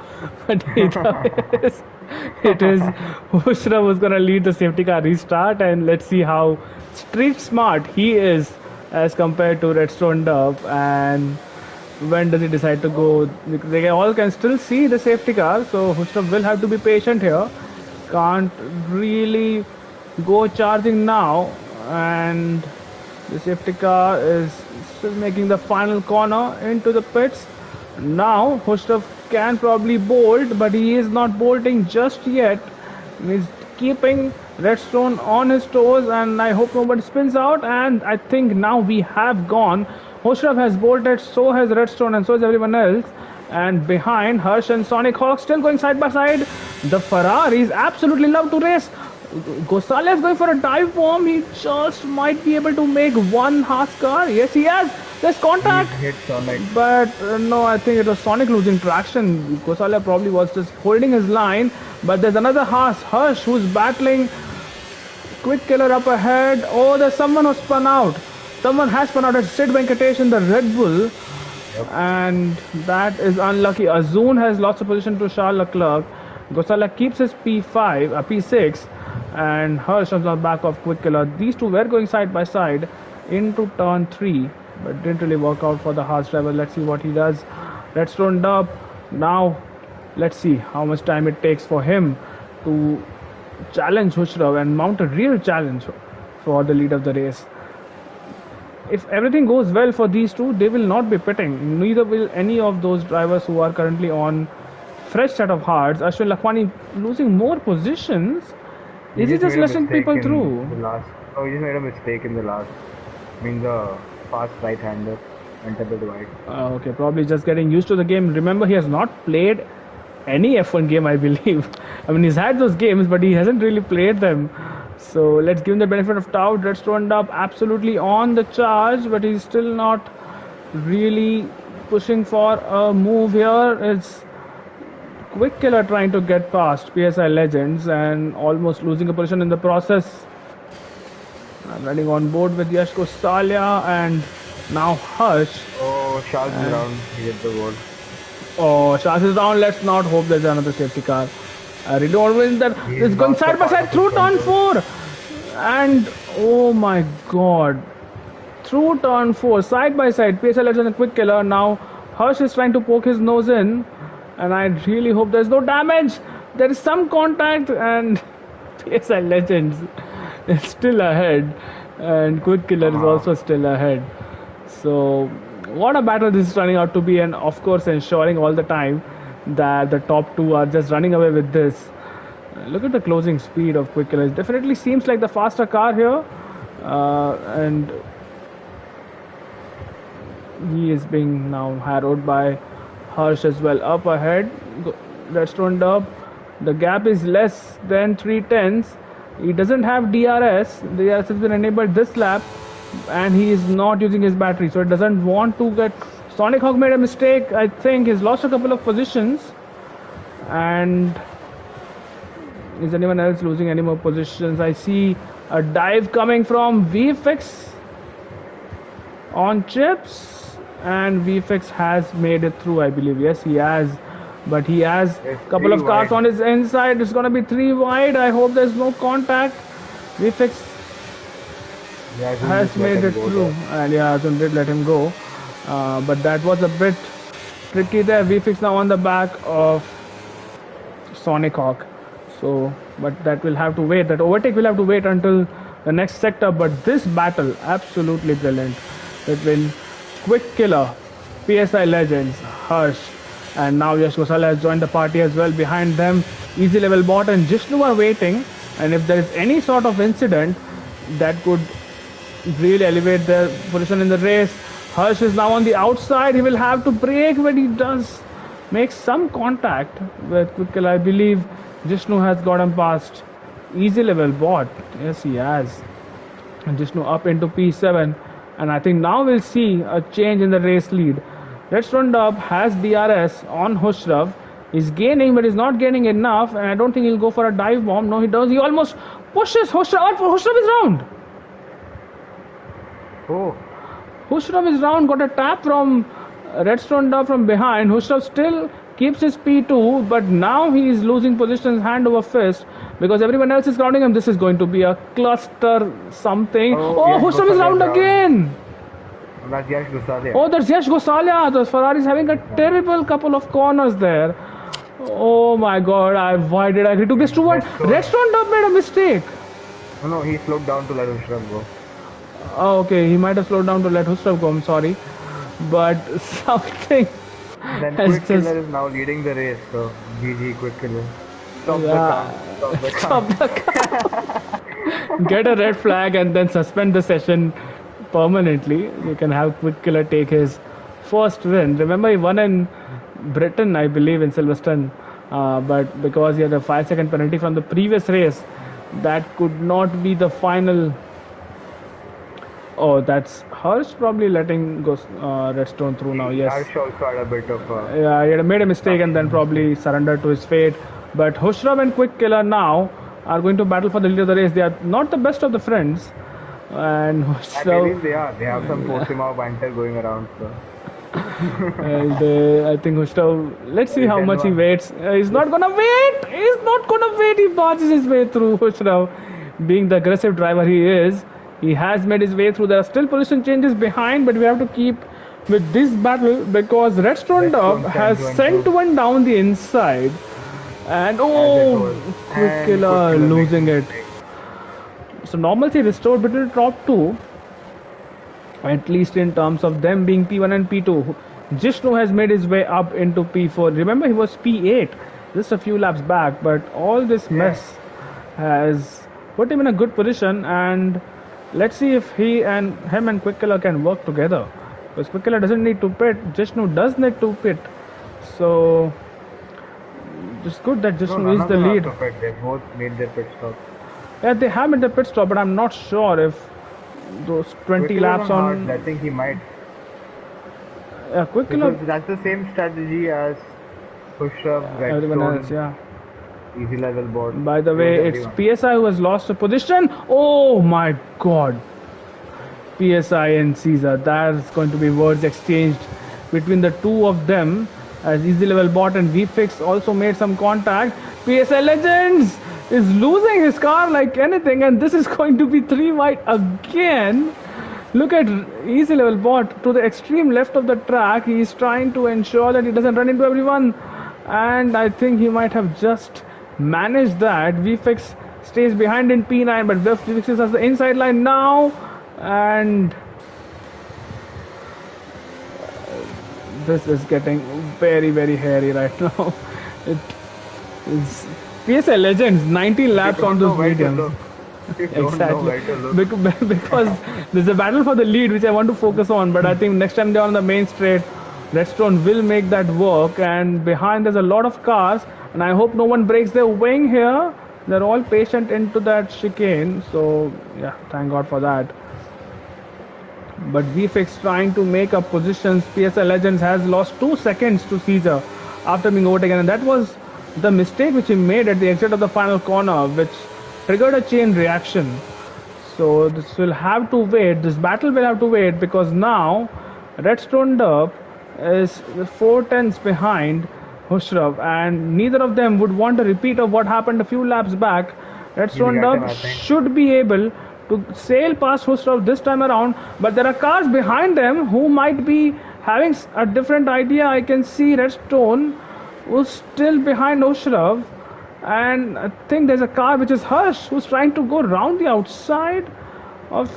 but it is Bushra who's going to lead the safety car restart, and let's see how street smart he is as compared to Redstone Dub, and when does he decide to go. They all can still see the safety car, so Bushra will have to be patient here. Can't really go charging now, and the safety car is still making the final corner into the pits. Now Hushrav can probably bolt, but he is not bolting just yet. He's keeping Redstone on his toes, and I hope nobody spins out. And I think now we have gone. Hushrav has bolted, so has Redstone, and so has everyone else. And behind, Harsh and Sonic Hawk still going side by side. The Ferraris absolutely love to race. Gosale is going for a dive bomb. He just might be able to make one Haas car. Yes, he has. There's contact. Hit Sonic. But no, I think it was Sonic losing traction. Gosale probably was just holding his line. But there's another Haas, Harsh, who's battling. Quick killer up ahead. Oh, there's someone who spun out. Someone has spun out. It's Sid Venkatesh in the Red Bull. And that is unlucky. Azun has lost the position to Charles Leclerc. Gosala keeps his P5, P6. and Hirsch on the back of Quick Killer. These two were going side by side into turn 3, but didn't really work out for the Haas driver. Let's see what he does. Redstone up. Now, let's see how much time it takes for him to challenge Hushrov and mount a real challenge for the lead of the race. If everything goes well for these two, they will not be pitting. Neither will any of those drivers who are currently on fresh set of hearts. Ashwin Lakhwani losing more positions. Is he just letting people through? No, he just made a mistake in the last. I mean, the fast right-hander went a bit wide. Okay, probably just getting used to the game. Remember, he has not played any F1 game, I believe. I mean, he's had those games, but he hasn't really played them. So let's give him the benefit of doubt. Redstone up absolutely on the charge, but he's still not really pushing for a move here. It's Quick Killer trying to get past PSI Legends and almost losing a position in the process. I'm running on board with Yash Gosalia and now Harsh. Oh, Shaz is down. He hit the wall. Oh, Shaz is down. Let's not hope there's another safety car. I really don't win that. It's going side by side through turn 4. And oh my god. Through turn 4, side by side. PSI Legends and Quick Killer. Now Harsh is trying to poke his nose in. And I really hope there's no damage. There is some contact and PSI Legends is still ahead. And Quick Killer is also still ahead. So what a battle this is turning out to be, and of course ensuring all the time that the top two are just running away with this. Look at the closing speed of Quick Killer. It definitely seems like the faster car here, and he is being now harrowed by Harsh as well. Up ahead, Redstone up. The gap is less than 3/10. He doesn't have DRS. DRS has been enabled this lap, and he is not using his battery, so it doesn't want to get. Sonic Hawk made a mistake. I think he's lost a couple of positions. And is anyone else losing any more positions? I see a dive coming from VFX on chips, and VFX has made it through, I believe. Yes, he has, but he has a couple of cars on his inside. It's gonna be 3 wide. I hope there's no contact. VFX has made it through, and yeah, Azun did let him go, but that was a bit tricky there. VFX now on the back of Sonic Hawk, so but that will have to wait. That overtake will have to wait until the next sector. But this battle absolutely brilliant between Quick Killer, PSI Legends, Harsh, and now Yash Gosala has joined the party as well. Behind them, Easy Level Bot and Jishnu are waiting, and if there is any sort of incident that could really elevate their position in the race. Harsh is now on the outside. He will have to brake, but he does make some contact with Quick Killer. I believe Jishnu has got him past. Easy Level Bot. Yes, he has. And Jishnu up into P7. And I think now we'll see a change in the race lead. Redstone Dub has DRS on Hushrav. He's gaining, but he's not gaining enough. And I don't think he'll go for a dive bomb. No, he does. He almost pushes Hushrav. Hushrav is round. Oh. Hushrav is round, got a tap from Redstone Dub from behind. Hushrav still keeps his P2, but now he is losing positions hand over fist because everyone else is crowding him. This is going to be a cluster something. Oh, Hushrav is round again. That's Yash Gosalia. Oh, that's Yash Gosalia. The Ferrari is having a terrible couple of corners there. Oh my god, why did I agree to this too wide? Redstone Dub made a mistake. No, he slowed down to let Hushrav go. Oh, okay, he might have slowed down to let Hushrav go, I'm sorry. But something. Then Quick Killer is now leading the race, so GG Quick Killer. Stop the car. Stop the car. Get a red flag and then suspend the session permanently. You can have Quick Killer take his first win. Remember, he won in Britain, I believe, in Silverstone. But because he had a 5-second penalty from the previous race, that could not be the final. Oh, that's Harsh probably letting go Redstone through now. Yes. Harsh also had a bit of a... Yeah, he had made a mistake and then probably surrendered to his fate. But Hushrav and Quick Killer now are going to battle for the lead of the race. They are not the best of the friends. And Hushrav... I believe they are. They have some Portimao banter going around. So. And I think Gustav, let's see how much he Denwa. waits. He's not gonna wait. He's not gonna wait. He barges his way through. Gustav, being the aggressive driver he is, he has made his way through. There are still position changes behind, but we have to keep with this battle because Redstone Dub Redstone has sends one sent too, one down the inside. And as it oh, was. quick And Quick killer Killer makes a losing it. mistake. So normalcy restored between the top two, at least in terms of them being P1 and P2. Jishnu has made his way up into P4. Remember, he was P8 just a few laps back, but all this Yeah. mess has put him in a good position. And let's see if him and Quickiller can work together. Because Quickiller doesn't need to pit, Jishnu does need to pit. So it's good that No, Jishnu none is of the them have lead. to pit. They both made their pit stop. Yeah, they have made the pit stop, but I'm not sure if those 20 Quick Killer's laps on hard. I on think he might. Quickiller. Because that's the same strategy as Push-Up, Everyone else, Redstone, yeah. Easy Level Board. By the Pretty way, much it's everyone. PSI who has lost a position. Oh my god. PSI and Caesar. That's going to be words exchanged between the two of them. As Easy Level Bot and VFix also made some contact. PSI Legends is losing his car like anything, and this is going to be 3 wide again. Look at Easy Level Bot to the extreme left of the track. He is trying to ensure that he doesn't run into everyone, and I think he might have just managed that. VFix stays behind in P9, but VFix has the inside line now, and this is getting very hairy right now. It is PSA Legends 19 You laps on don't know those where to mediums. look. You don't know Exactly. where to look. Because there's a battle for the lead which I want to focus on, but I think next time they're on the main straight, Redstone will make that work. And behind there's a lot of cars, and I hope no one breaks their wing here. They're all patient into that chicane, so yeah, thank God for that. But VFX trying to make up positions. PSL Legends has lost 2 seconds to Caesar after being overtaken, and that was the mistake which he made at the exit of the final corner, which triggered a chain reaction. So this will have to wait. This battle will have to wait because now Redstone Derp is 4 tenths behind Hushrav, and neither of them would want a repeat of what happened a few laps back. He'll Redstone get him, Derp I think. should be able to sail past Hushrav this time around, but there are cars behind them who might be having a different idea. I can see Redstone who's still behind Hushrav, and I think there's a car which is Harsh who's trying to go round the outside of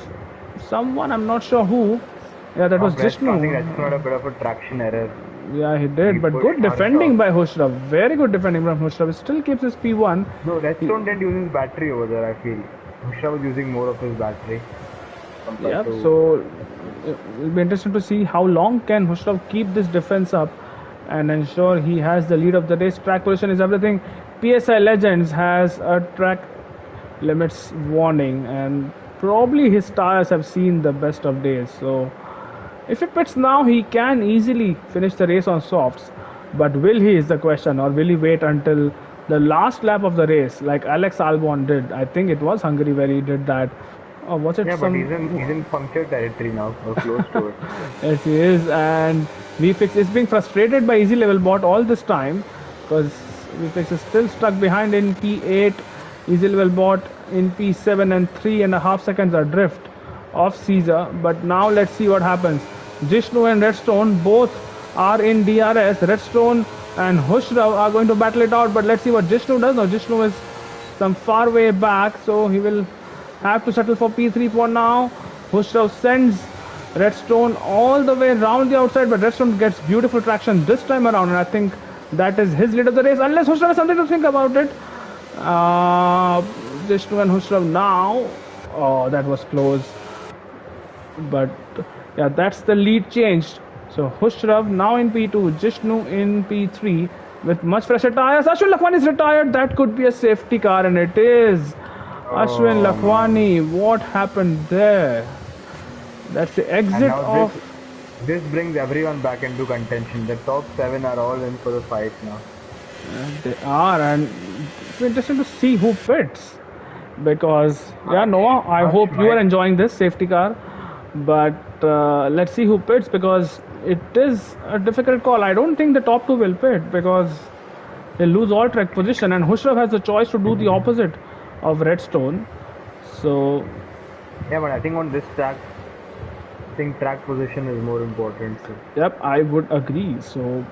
someone. I'm not sure who. Yeah, that was Redstone, I think Jishnu. Redstone had a bit of a traction error. Yeah, he He did, but pushed good Harsh defending off. by Hushrav. Very good defending from Hushrav. He still keeps his P1. No, Redstone didn't use his battery over there, I feel. Musha was using more of his battery compared Yeah, to. so it'll be interesting to see how long can Hushrav keep this defense up and ensure he has the lead of the race. Track position is everything. PSI Legends has a track limits warning, and probably his tires have seen the best of days. So if he pits now, he can easily finish the race on softs. But will he is the question, or will he wait until the last lap of the race, like Alex Albon did? I think it was Hungary where he did that. Or was it Yeah, but some? he's in puncture territory now, or close to it. Yes, he is, and VFix is being frustrated by Easy Level Bot all this time because VFix is still stuck behind in P8. Easy Level Bot in P7 and 3.5 seconds adrift of Caesar. But now let's see what happens. Jishnu and Redstone both are in DRS. Redstone and Hushrav are going to battle it out, but let's see what Jishnu does. Now Jishnu is some far way back, so he will have to settle for P3 for now. Hushrav sends Redstone all the way around the outside, but Redstone gets beautiful traction this time around, and I think that is his lead of the race, unless Hushrav has something to think about it. Jishnu and Hushrav now. Oh, that was close. But yeah, that's the lead changed. So Hushrav now in P2, Jishnu in P3 with much fresher tires. Ashwin Lakhwani is retired. That could be a safety car, and it is. Ashwin Oh, Lakhwani, what happened there? That's the and exit now of. this brings everyone back into contention. The top 7 are all in for the fight now. They are, and it's interesting to see who fits. Because, yeah, Noah, I hope you are enjoying this safety car. But let's see who pits, because it is a difficult call. I don't think the top two will pit because they lose all track position, and Hushraf has the choice to do the opposite of Redstone. So Yeah, but I think on this track, I think track position is more important. So. yep, I would agree. So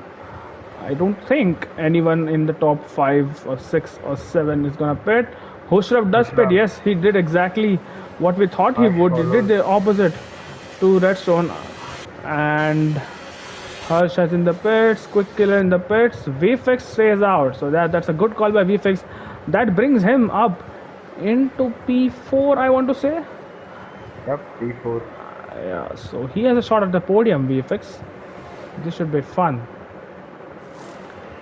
I don't think anyone in the top 5 or 6 or 7 is gonna pit. Hushraf does pit. Hushraf. Yes, he did exactly what we thought he would. He did the opposite to Redstone, and Harsh is in the pits. Quick Killer in the pits. VFX stays out, so that's a good call by VFX. That brings him up into P4. I want to say. Yep, P4. Yeah, so he has a shot at the podium. VFX. This should be fun.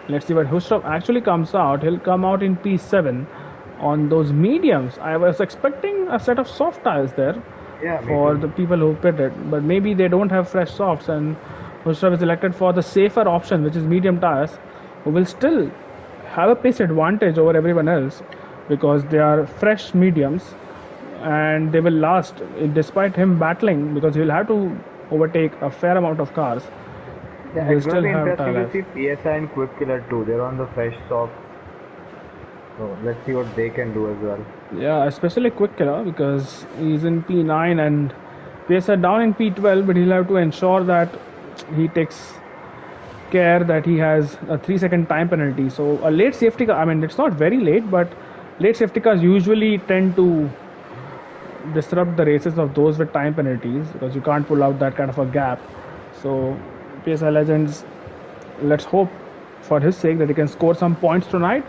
Let's see what Hushraf actually comes out. He'll come out in P7 on those mediums. I was expecting a set of soft tires there for the people who pitted, but maybe they don't have fresh softs, and Hushraf is elected for the safer option, which is medium tires, who will still have a pace advantage over everyone else because they are fresh mediums and they will last despite him battling, because he'll have to overtake a fair amount of cars. Yeah, it's going to be interesting to see PSI and Quick Killer too. They're on the fresh soft. So let's see what they can do as well. Yeah, especially Quick Killer, because he's in P9 and PSI down in P12, but he'll have to ensure that he takes care that he has a 3-second time penalty. So a late safety car, I mean, it's not very late, but late safety cars usually tend to disrupt the races of those with time penalties because you can't pull out that kind of a gap. So PSI Legends, let's hope for his sake that he can score some points tonight.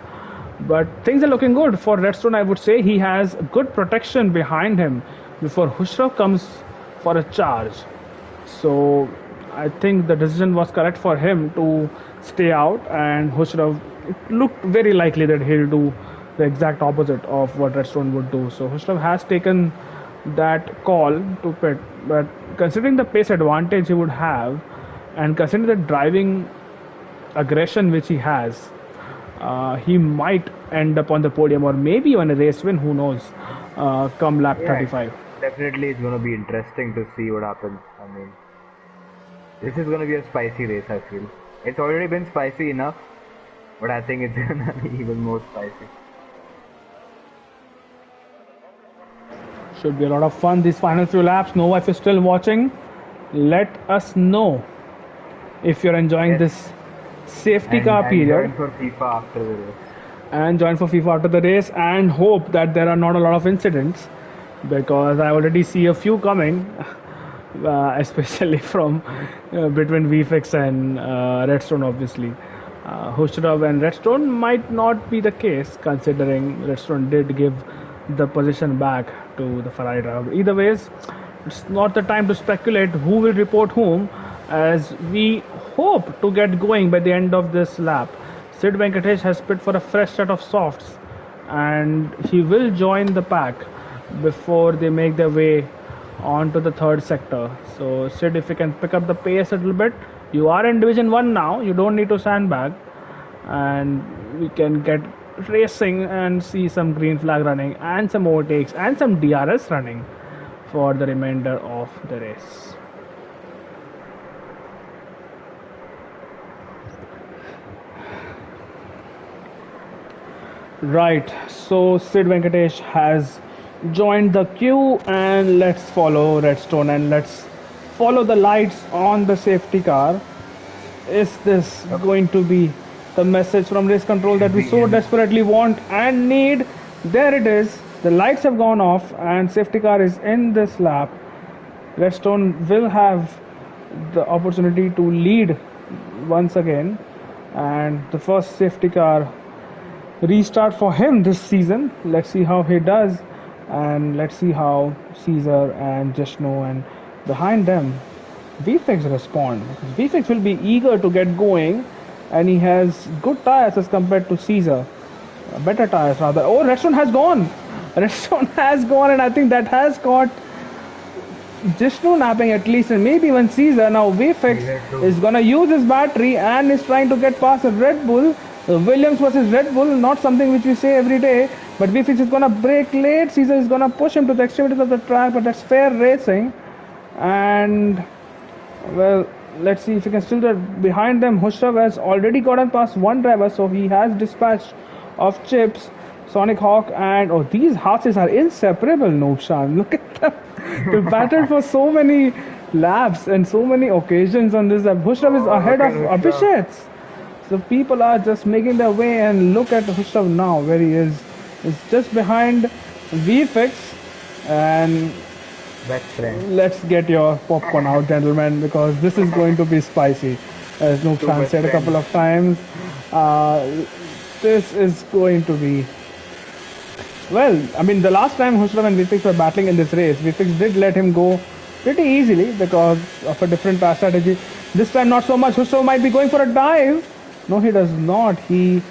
But things are looking good for Redstone. I would say he has good protection behind him before Hushraf comes for a charge. So I think the decision was correct for him to stay out, and Hushraf, it looked very likely that he'll do the exact opposite of what Redstone would do. So Hushraf has taken that call to pit, but considering the pace advantage he would have, and considering the driving aggression which he has, he might end up on the podium or maybe on a race win, who knows, come lap 35. Definitely it's going to be interesting to see what happens. I mean, this is going to be a spicy race, I feel. It's already been spicy enough, but I think it's going to be even more spicy. Should be a lot of fun these final few laps. Nova, if you're still watching, let us know if you're enjoying this safety car period. Join for FIFA after the race. And join for FIFA after the race, and hope that there are not a lot of incidents, because I already see a few coming, especially from between VFX and Redstone, obviously. Hushraf and Redstone might not be the case, considering Redstone did give the position back to the Ferrari driver. Either ways, it's not the time to speculate who will report whom, as we hope to get going by the end of this lap. Sid Venkatesh has pit for a fresh set of softs, and he will join the pack before they make their way onto the third sector. So Sid, if you can pick up the pace a little bit, you are in Division 1 now, you don't need to sandbag, and we can get racing and see some green flag running and some overtakes and some DRS running for the remainder of the race. Right, so Sid Venkatesh has joined the queue, and let's follow Redstone and let's follow the lights on the safety car. Is this going to be the message from race control that we so desperately want and need? There it is. The lights have gone off and safety car is in this lap. Redstone will have the opportunity to lead once again, and the first safety car restart for him this season. Let's see how he does, and let's see how Caesar and Jeshno and behind them VFX respond. VFX will be eager to get going, and he has good tires as compared to Caesar, better tires rather. Oh, Redstone has gone. Redstone has gone, and I think that has caught Jeshno napping at least, and maybe even Caesar. Now VFX is gonna use his battery and is trying to get past a Red Bull. Williams versus Red Bull, not something which we say every day, but VFX is gonna brake late. Caesar is gonna push him to the extremities of the track, but that's fair racing. And well, let's see if he can still get behind them. Hushrav has already gotten past one driver, so he has dispatched of chips, Sonic Hawk, and oh, these horses are inseparable, Nokshan. Look at them. They battled for so many laps and so many occasions on this lap. Hushrav is Oh, ahead look of at Hushra. Abhishek. So people are just making their way, and look at Hushrav now, where he is. It's just behind VFX, and Best friend. let's get your popcorn out, gentlemen, because this is going to be spicy. As Two Nukshan best said a friends. couple of times, uh, this is going to be. Well, I mean, the last time Hushrav and Vifix were battling in this race, Vifix did let him go pretty easily because of a different pass strategy. This time, not so much. Hushrav might be going for a dive. No, he does not. He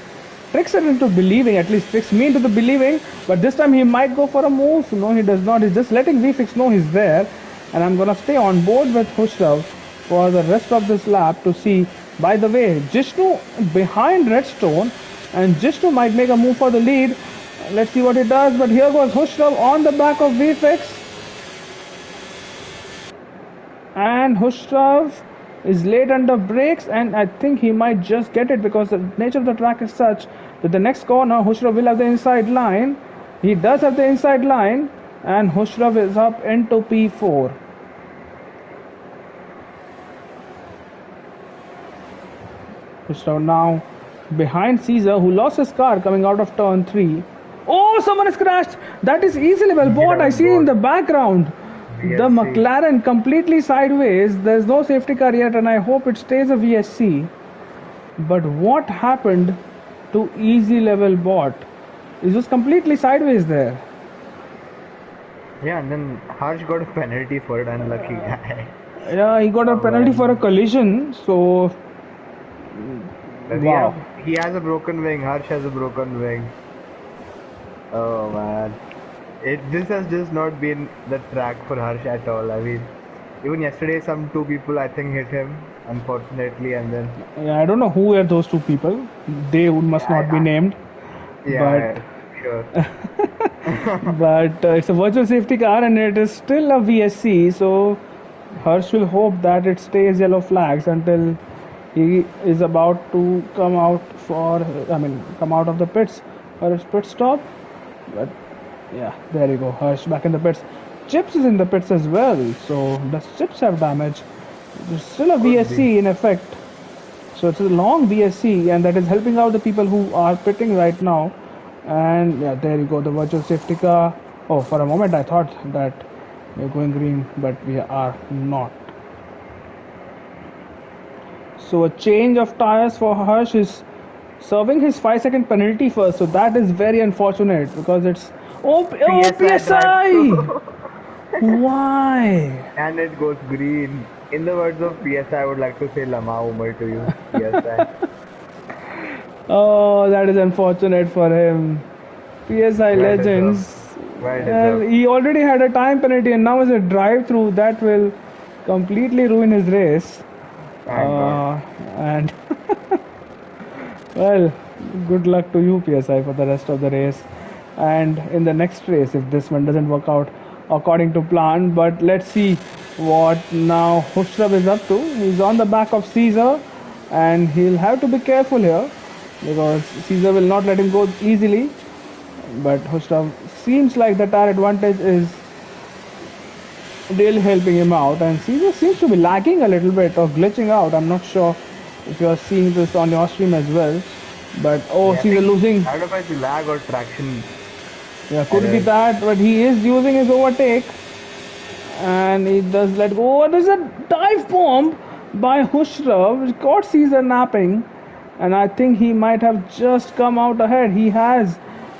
tricks it into believing, at least tricks me into the believing, but this time he might go for a move. No, he does not. He's just letting VFix know he's there, and I'm gonna stay on board with Hushrav for the rest of this lap to see. By the way, Jishnu behind Redstone, and Jishnu might make a move for the lead. Let's see what he does, but here goes Hushrav on the back of VFX, and Hushrav is late under brakes, and I think he might just get it because the nature of the track is such that the next corner Hushrav will have the inside line. He does have the inside line, and Hushrav is up into P4. Hushrav now behind Caesar, who lost his car coming out of turn 3. Oh, someone has crashed. That is easily well bought. Yeah, I see in the both. background. The VSC. McLaren completely sideways. There's no safety car yet, and I hope it stays a VSC. But what happened to easy level bot? It was completely sideways there. Yeah, and then Harsh got a penalty for it. Unlucky guy. Yeah, he got a Oh, penalty man. for a collision. So Does wow. he has a broken wing. Harsh has a broken wing. Oh man. This has just not been the track for Harsh at all. I mean, even yesterday, some two people I think hit him, unfortunately, and then Yeah, I don't know who were those two people. They must not be named. yeah, sure. But it's a virtual safety car, and it is still a VSC. So Harsh will hope that it stays yellow flags until he is about to come out come out of the pits for his pit stop. But yeah, there you go. Harsh back in the pits. Chips is in the pits as well. So does Chips have damage? There's still a VSC in effect. So it's a long VSC, and that is helping out the people who are pitting right now. And yeah, there you go, the virtual safety car. Oh, for a moment I thought that we're going green, but we are not. So a change of tires for Harsh is serving his 5-second penalty first. So that is very unfortunate because it's PSI. Why? And it goes green. In the words of PSI, I would like to say Lama Umar to you, PSI. Oh, that is unfortunate for him. PSI Well legends. deserved. Well Well, deserved. he already had a time penalty, and now is a drive-through that will completely ruin his race. Thank God. And well, good luck to you, PSI, for the rest of the race. And in the next race, if this one doesn't work out according to plan, but let's see what now Hushrav is up to. He's on the back of Caesar, and he'll have to be careful here because Caesar will not let him go easily. But Hushrav seems like the tire advantage is really helping him out, and Caesar seems to be lagging a little bit or glitching out. I'm not sure if you're seeing this on your stream as well, but oh, Yeah, I Caesar think losing. I don't know if it's lag or traction. Yeah, could be error. that, but he is using his overtake, and he does let go. Oh, there's a dive bomb by Hushrav, which caught Caesar napping, and I think he might have just come out ahead.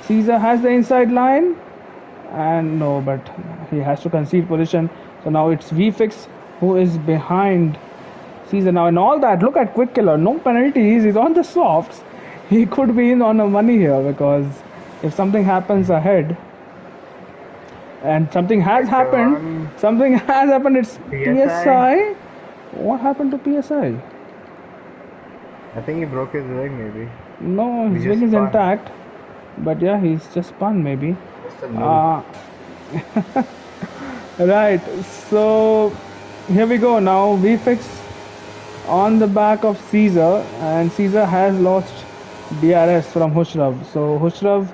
Caesar has the inside line, and no, but he has to concede position. So now it's VFix who is behind Caesar now, and all that. Look at Quick Killer, no penalties. He's on the softs. He could be in on the money here because if something happens ahead, and something has happened, it's PSI. What happened to PSI? I think he broke his leg, maybe. No, his He wing just is spun. intact, but yeah, he's just spun maybe. Just a noob. Right. So here we go now. We fix on the back of Caesar, and Caesar has lost DRS from Hushrav. So Hushrav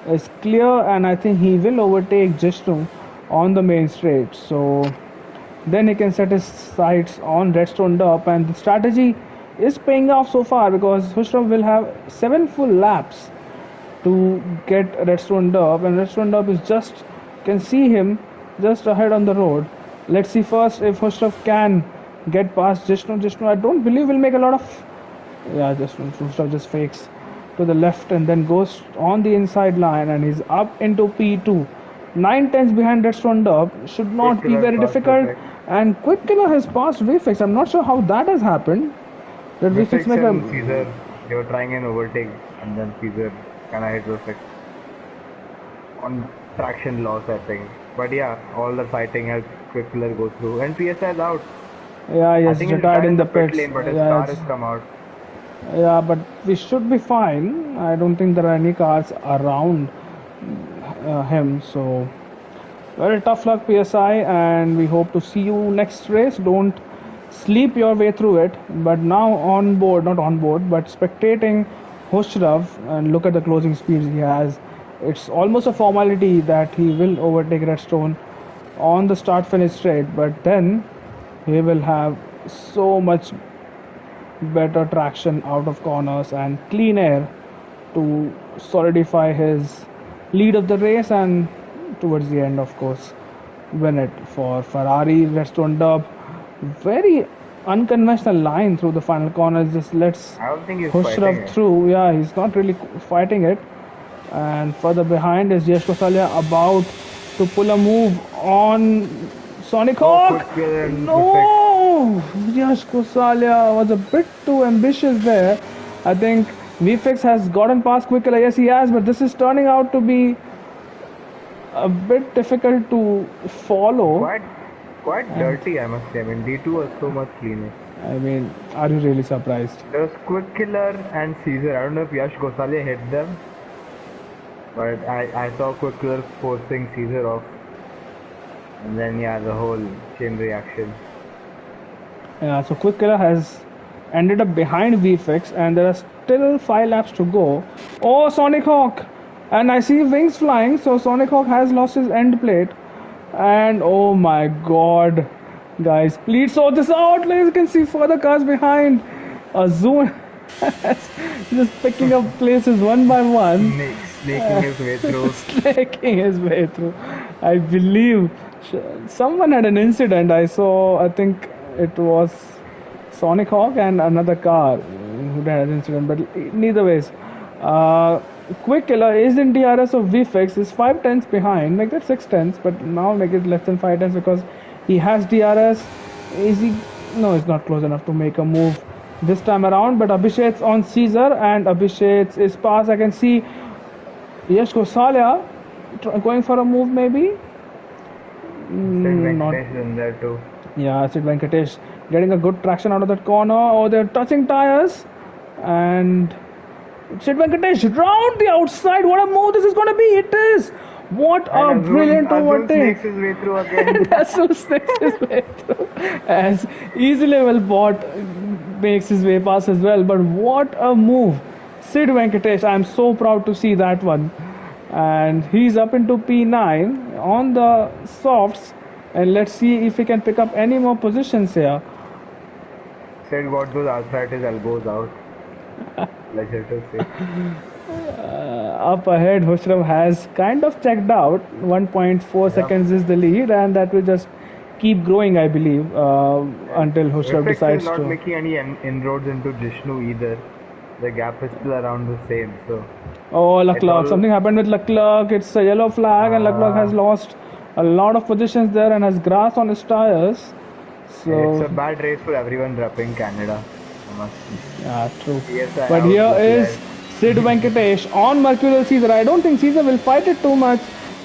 is clear, and I think he will overtake Jishnu on the main straight. So then he can set his sights on Redstone Derp, and the strategy is paying off so far because Hushrav will have 7 full laps to get Redstone Derp, and Redstone Derp is just can see him just ahead on the road. Let's see first if Hushrav can get past Jishnu. Jishnu, I don't believe will make a lot of. Yeah, Hushrav just fakes to the left and then goes on the inside line, and he's up into P2. 9 tenths behind Redstone Derp should not be very difficult. And Quick Killer has passed VFX. I'm not sure how that has happened. That VFX make and Caesar, they were trying an overtake, and then Caesar kind of hit VFX on traction loss, I think. But yeah, all the fighting helped Quick Killer go through, and PSI is out. Yeah, yes, retired in the pits. Lane, but his car has come out. Yeah, but we should be fine. I don't think there are any cars around him. So, very tough luck, PSI, and we hope to see you next race. Don't sleep your way through it. But now on board, not on board, but spectating Hushrav, and look at the closing speeds he has. It's almost a formality that he will overtake Redstone on the start-finish straight, but then he will have so much better traction out of corners and clean air to solidify his lead of the race, and towards the end, of course, win it for Ferrari. Redstone Derp, very unconventional line through the final corners, just lets Hushrav through. Yeah, he's not really fighting it. And further behind is Yash Kosalia about to pull a move on Sonic Hawk. No! Yash Kosalia was a bit too ambitious there. I think VFX has gotten past Quick Killer. Yes, he has, but this is turning out to be a bit difficult to follow. Quite dirty, I must say. I mean, D2 was so much cleaner. I mean, are you really surprised? There was Quick Killer and Caesar. I don't know if Yash Kosalia hit them, but I saw Quick Killer forcing Caesar off. And then, yeah, the whole chain reaction. Yeah, so Quick Killer has ended up behind VFX, and there are still 5 laps to go. Oh, Sonic Hawk! And I see wings flying, so Sonic Hawk has lost his end plate. And oh my god, guys, please sort this out. You can see further cars behind. Azun just picking up places one by one. Snaking his way through. Snaking his way through. I believe someone had an incident. I saw, I think it was Sonic Hawk and another car who had an incident, but neither ways. Quick Killer is in DRS of VFX, is 5 tenths behind, make that 6 tenths, but now make it less than 5 tenths because he has DRS. Is he? No, it's not close enough to make a move this time around, but Abhishek's on Caesar, and Abhishek is past. I can see Yash Kosalia going for a move maybe. Not in there too. Yeah, Sid Venkatesh getting a good traction out of that corner. Oh, they're touching tires, and Sid Venkatesh round the outside. What a move this is going to be! It is. What a brilliant overtake! Snakes his way through again. Azul snakes his way through. As easily well bought makes his way past as well. But what a move! Sid Venkatesh, I'm so proud to see that one. And he's up into P9 on the softs. And let's see if he can pick up any more positions here. Sid got those arthritis elbows out. Pleasure to see. Up ahead, Hushrav has kind of checked out. 1.4 seconds is the lead, and that will just keep growing, I believe, until Hushrav decides to. Is not making any inroads into Jishnu either. The gap is still around the same. So. Oh, Leclerc! Something happened with Leclerc. It's a yellow flag, and Leclerc has lost a lot of positions there and has grass on his tires. So it's a bad race for everyone repping Canada. Yeah, true. But here is Sid Venkatesh on Mercurial Caesar. I don't think Caesar will fight it too much,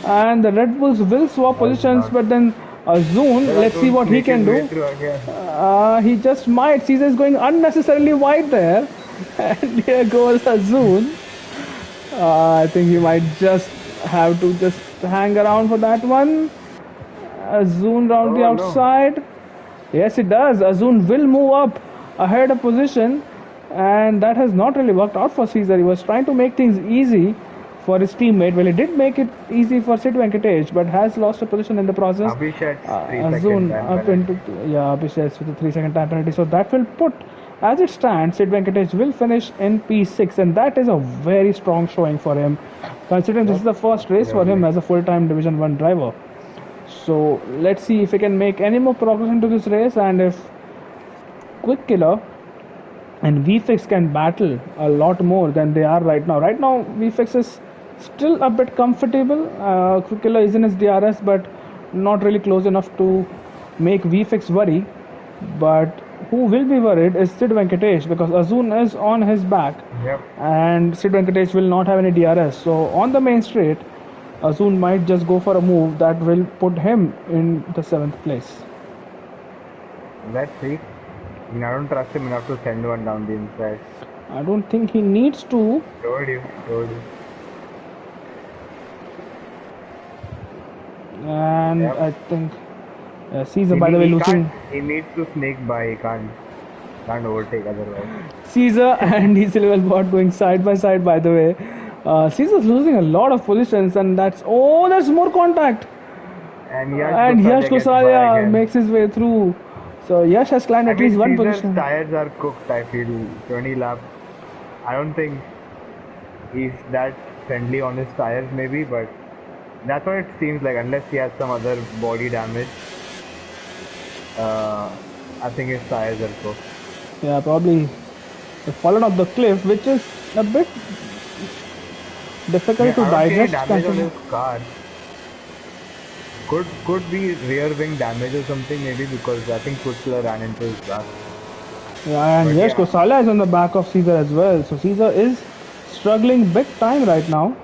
and the Red Bulls will swap positions. But then Azun, let's see what he can do. He just might. Caesar is going unnecessarily wide there, and here goes Azun. I think he might just have to just hang around for that one. Azun round the outside. Yes, it does. Azun will move up ahead a position, and that has not really worked out for Caesar. He was trying to make things easy for his teammate. Well, he did make it easy for Sid Venkatesh, but has lost a position in the process. Abhishek's 3 second Azun time up penalty. into Abhishek with a 3 second time penalty. So that will put, as it stands, Sid Venkatesh will finish in P6, and that is a very strong showing for him, considering this is the first race for him as a full-time Division 1 driver. So let's see if he can make any more progress into this race, and if Quick Killer and VFix can battle a lot more than they are right now. Right now, VFix is still a bit comfortable. Quick Killer is in his DRS, but not really close enough to make VFix worry. But who will be worried is Sid Venkatesh, because Azun is on his back, and Sid Venkatesh will not have any DRS. So on the main straight, Azun might just go for a move that will put him in the 7th place. Let's see. I don't trust him enough to send one down the inside. I don't think he needs to. Told you. And I think Caesar, by the way, losing. He needs to snake by. He can't overtake otherwise. Caesar and Diesel bot going side by side, by the way. Caesar's losing a lot of positions, and that's more contact. And Yash Kosalia makes his way through. So Yash has climbed at least one position. Tires are cooked, I feel. 20 laps. I don't think he's that friendly on his tires, maybe, but that's what it seems like. Unless he has some other body damage, I think his tires are cooked. Yeah, probably fallen off the cliff, which is a bit difficult to digest. Damage on his car. Could be rear wing damage or something, maybe, because I think Kutzler ran into his back. Yeah, and Yash Kosalia is on the back of Caesar as well. So Caesar is struggling big time right now.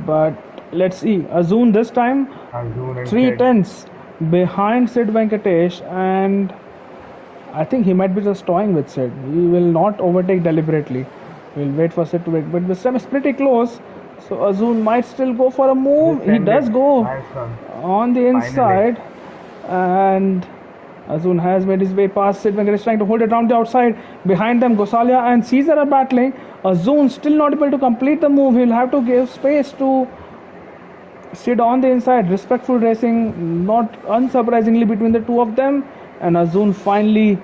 But let's see. Azun this time 3/10 behind Sid Venkatesh, and I think he might be just toying with Sid. He will not overtake deliberately. We'll wait for Sid to wait. But the Sam is pretty close. So Azun might still go for a move. He does go on the inside. And Azun has made his way past Sid Venkatesh, trying to hold it around the outside. Behind them, Gosalia and Caesar are battling. Azun still not able to complete the move. He'll have to give space to Sid on the inside. Respectful racing, not unsurprisingly, between the two of them. And Azun finally?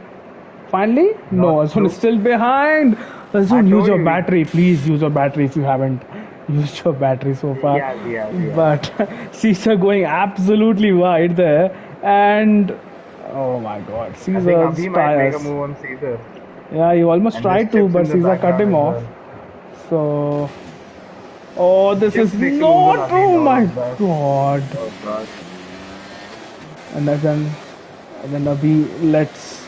No, Azun is still behind. Azun, use your battery. Please use your battery if you haven't used your battery so far. Yeah. But Caesar going absolutely wide there. And oh my god, Caesar's tires. He might make a move on Caesar. Yeah, he almost tried to, but Caesar cut him off. So, this is not. Oh my god. Oh god. And then Abhi lets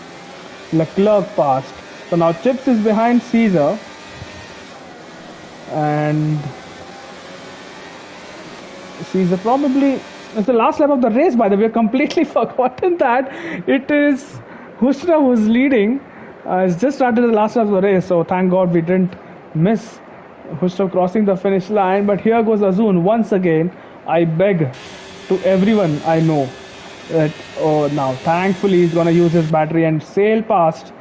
Leclerc past. So now Chips is behind Caesar, and Caesar probably. It's the last lap of the race, by the way. Completely forgotten that it is Hushra who's leading. It's just started the last lap of the race, so thank God we didn't miss Hushra crossing the finish line. But here goes Azun once again. I beg to everyone I know that now thankfully he's gonna use his battery and sail past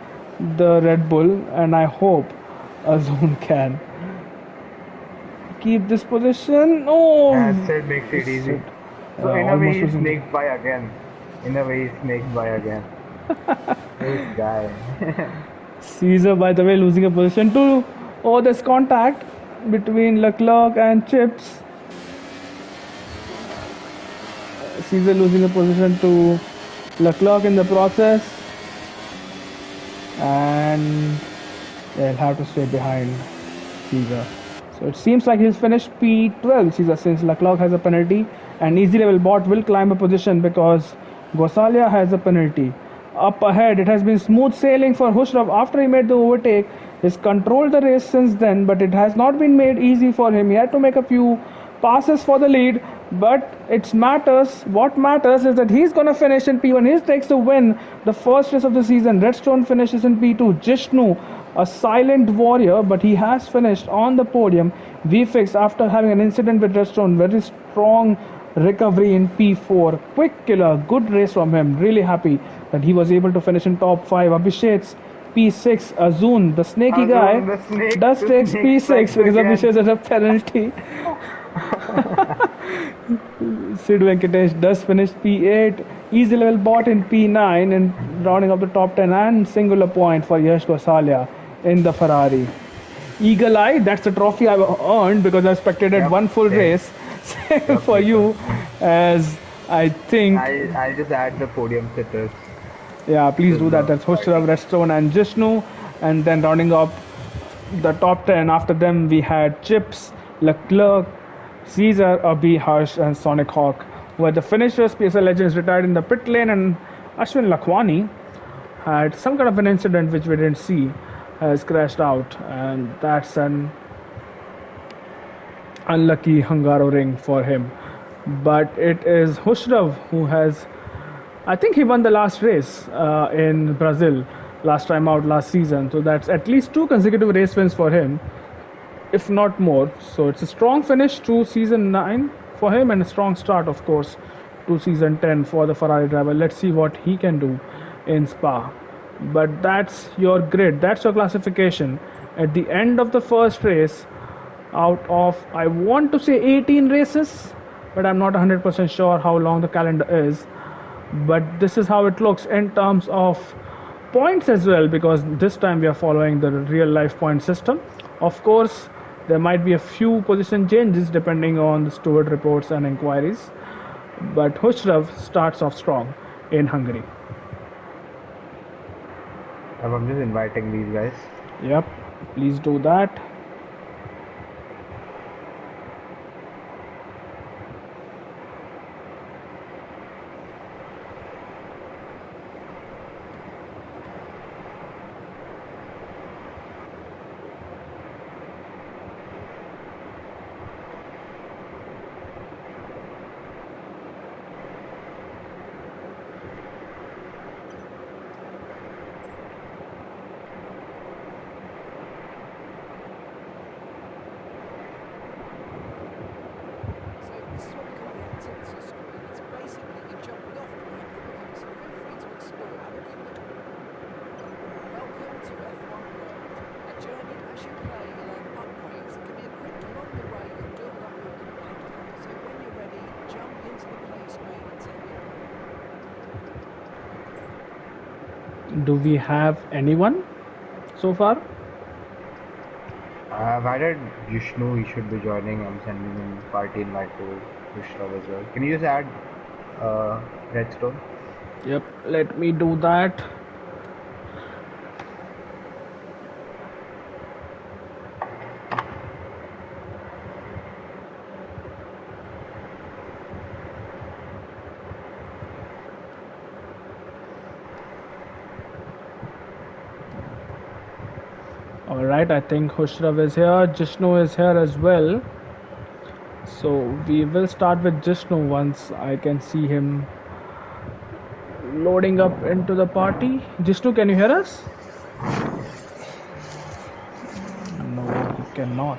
the Red Bull, and I hope Azun can keep this position. Sid makes it easy. So in a way he's snaked by again. This guy. Caesar, by the way, losing a position to. There's contact between Leclerc and Chips. Caesar losing a position to Leclerc in the process, and they'll have to stay behind Caesar. So it seems like he'll finish P12, Caesar, since Leclerc has a penalty, and Easy Level Bot will climb a position because Gosalia has a penalty. Up ahead, it has been smooth sailing for Husrav after he made the overtake. He's controlled the race since then, but it has not been made easy for him. He had to make a few passes for the lead, but what matters is that he's going to finish in P1. He takes the win, the first race of the season. Redstone finishes in P2. Jishnu, a silent warrior, but he has finished on the podium. VFix, after having an incident with Redstone, very strong recovery in P4. Quick killer, good race from him. Really happy that he was able to finish in top 5. Abhishek's P6. Azun, the snaky guy, Azun, does the takes snake P6 strikes because again. Abhishek has a penalty. Sid Venkatesh does finish P8. Easy level bot in P9 and rounding up the top 10 and singular point for Yash Gosalia in the Ferrari. Eagle Eye, that's the trophy I've earned because I spectated Yep, one full same. race. Yep, For me too. you, as I think, I'll just add the podium sitters yeah, please to do that. the That's Hushrav, party. Redstone, and Jishnu. And then rounding up the top 10, after them, we had Chips, Leclerc, Caesar, Abhi, Harsh, and Sonic Hawk. Where the finishers, PSL Legends retired in the pit lane, and Ashwin Lakhwani had some kind of an incident which we didn't see, has crashed out, and that's an unlucky Hungaro ring for him. But it is Hushrav who has, I think he won the last race in Brazil last time out last season. So that's at least two consecutive race wins for him, if not more. So it's a strong finish to season 9 for him and a strong start, of course, to season 10 for the Ferrari driver. Let's see what he can do in Spa. But that's your grid, that's your classification. At the end of the first race, out of I want to say 18 races, but I'm not 100% sure how long the calendar is. But this is how it looks in terms of points as well, because this time we are following the real life point system. Of course, there might be a few position changes depending on the steward reports and inquiries, but Hushrav starts off strong in Hungary. I'm just inviting these guys. Yep, please do that. So this is what we call the activity screen. It's basically your jumping off point for the day. So feel free to explore, have a good look. Welcome to F1 World. A journey as you play, you'll earn upgrades that can be equipped along the way and build up your competitor. So when you're ready, jump into the play screen and take it on. Do we have anyone so far? I've added Vishnu, he should be joining. I'm sending him party invite to Vishnu as well. Can you just add Redstone? Yep, let me do that. Alright, I think Hushrav is here, Jishnu is here as well. So we will start with Jishnu once I can see him loading up into the party. Jishnu, can you hear us? No, he cannot.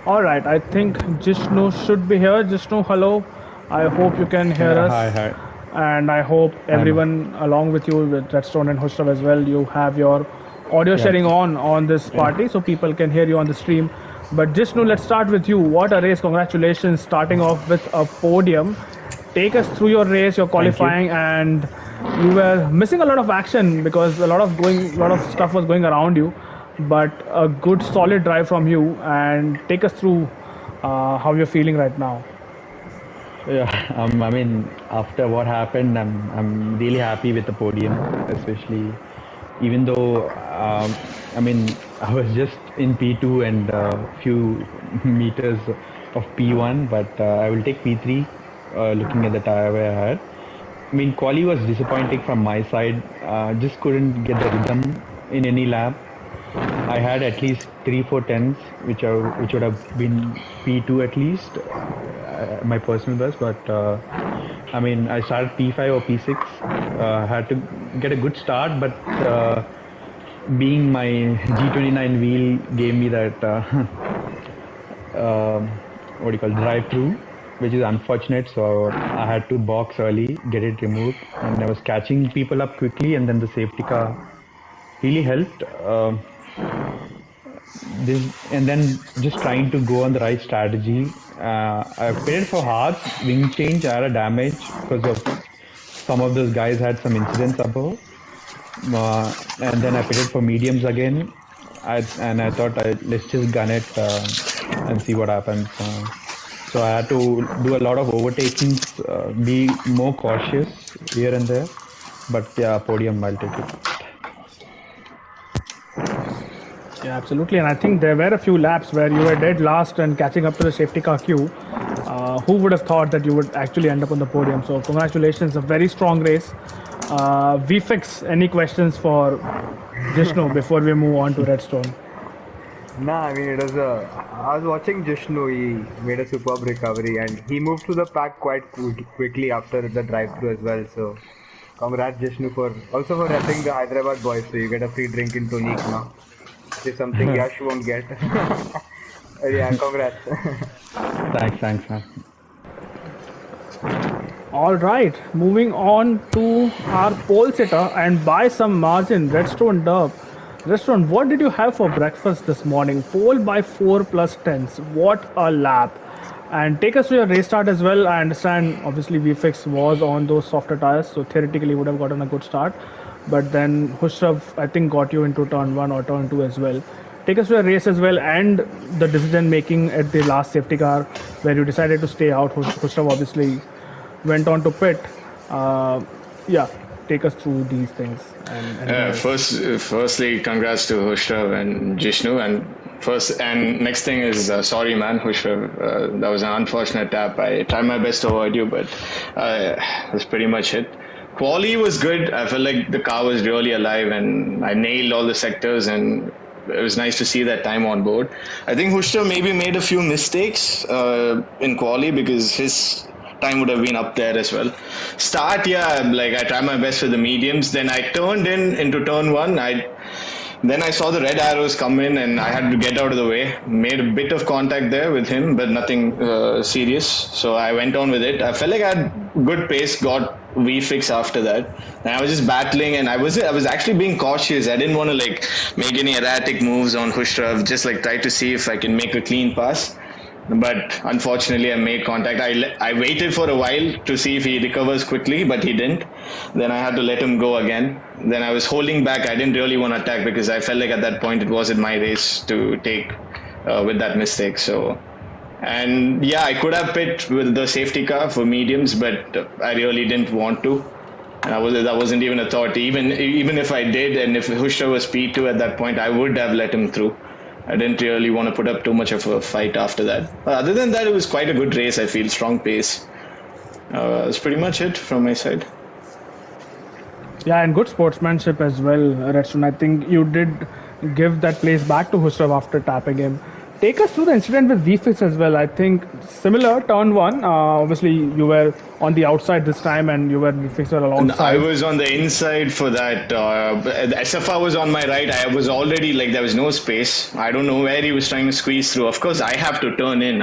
Alright, I think Jishnu should be here. Jishnu, hello. I hope you can hear us. Hi. And I hope everyone along with you, with Redstone and Hushrav as well, you have your audio sharing on this party so people can hear you on the stream. But Jishnu, let's start with you. What a race. Congratulations, starting off with a podium. Take us through your race, your qualifying, and you were missing a lot of action because a lot of stuff was going around you. But a good solid drive from you, and take us through how you're feeling right now. Yeah, I mean, after what happened, I'm really happy with the podium, especially even though I mean I was just in P2 and a few meters of P1, but I will take P3. Looking at the tire wear I had, I mean, quali was disappointing from my side. Just couldn't get the rhythm in any lap. I had at least 3 4 10s, which would have been P2 at least, my personal best. But I mean, I started P5 or P6. Had to get a good start, but being my G29 wheel gave me that what do you call drive-through, which is unfortunate. So I had to box early, get it removed, and I was catching people up quickly, and then the safety car really helped. This and then just trying to go on the right strategy. I paid for hearts, wing change. I had a damage because of some of those guys had some incidents above. And then I pitted for mediums again. I thought let's just gun it and see what happens. So I had to do a lot of overtakings, be more cautious here and there. But yeah, podium, I'll take it. Yeah, absolutely. And I think there were a few laps where you were dead last and catching up to the safety car queue. Who would have thought that you would actually end up on the podium? So congratulations, a very strong race. VFix, any questions for Jishnu before we move on to Redstone? Nah, I mean, it was a. I was watching Jishnu, he made a superb recovery and he moved to the pack quite quickly after the drive through as well. So, congrats, Jishnu, for also for helping the Hyderabad boys. So, you get a free drink in Tonique now, which is something Yash won't get. Yeah, congrats. Thanks, man. All right, moving on to our pole sitter and by some margin, Redstone Derb. Redstone, what did you have for breakfast this morning? Pole by 4 plus 10s. What a lap. And take us to your race start as well. I understand, obviously, VFX was on those softer tires, so theoretically would have gotten a good start. But then Hushrav, I think, got you into turn 1 or turn 2 as well. Take us to your race as well and the decision making at the last safety car where you decided to stay out. Hushrav obviously went on to pit. Yeah, take us through these things. Firstly, congrats to Hushrav and Jishnu, and next thing is sorry, man, Hushrav. That was an unfortunate tap. I tried my best to avoid you, but that's pretty much it. Quali was good. I felt like the car was really alive, and I nailed all the sectors, and it was nice to see that time on board. I think Hushrav maybe made a few mistakes in quali because his time would have been up there as well. Start, yeah, like I tried my best with the mediums. Then I turned into turn 1. Then I saw the red arrows come in and I had to get out of the way. Made a bit of contact there with him, but nothing serious. So I went on with it. I felt like I had good pace, got V-fix after that. And I was just battling and I was actually being cautious. I didn't want to like make any erratic moves on Hushrav, just like try to see if I can make a clean pass. But unfortunately, I made contact. I waited for a while to see if he recovers quickly, but he didn't. Then I had to let him go again. Then I was holding back. I didn't really want to attack because I felt like at that point it wasn't my race to take with that mistake. So, and yeah, I could have pit with the safety car for mediums, but I really didn't want to. That wasn't even a thought. Even if I did, and if Hushra was P2 at that point, I would have let him through. I didn't really want to put up too much of a fight after that. But other than that, it was quite a good race. I feel strong pace. That's pretty much it from my side. Yeah, and good sportsmanship as well, Redstone. I think you did give that place back to Hushrav after tapping him. Take us through the incident with VFix as well. I think similar, turn 1. Obviously, you were on the outside this time and you were VFix were alongside. I was on the inside for that. SFR was on my right. I was already like, there was no space. I don't know where he was trying to squeeze through. Of course, I have to turn in.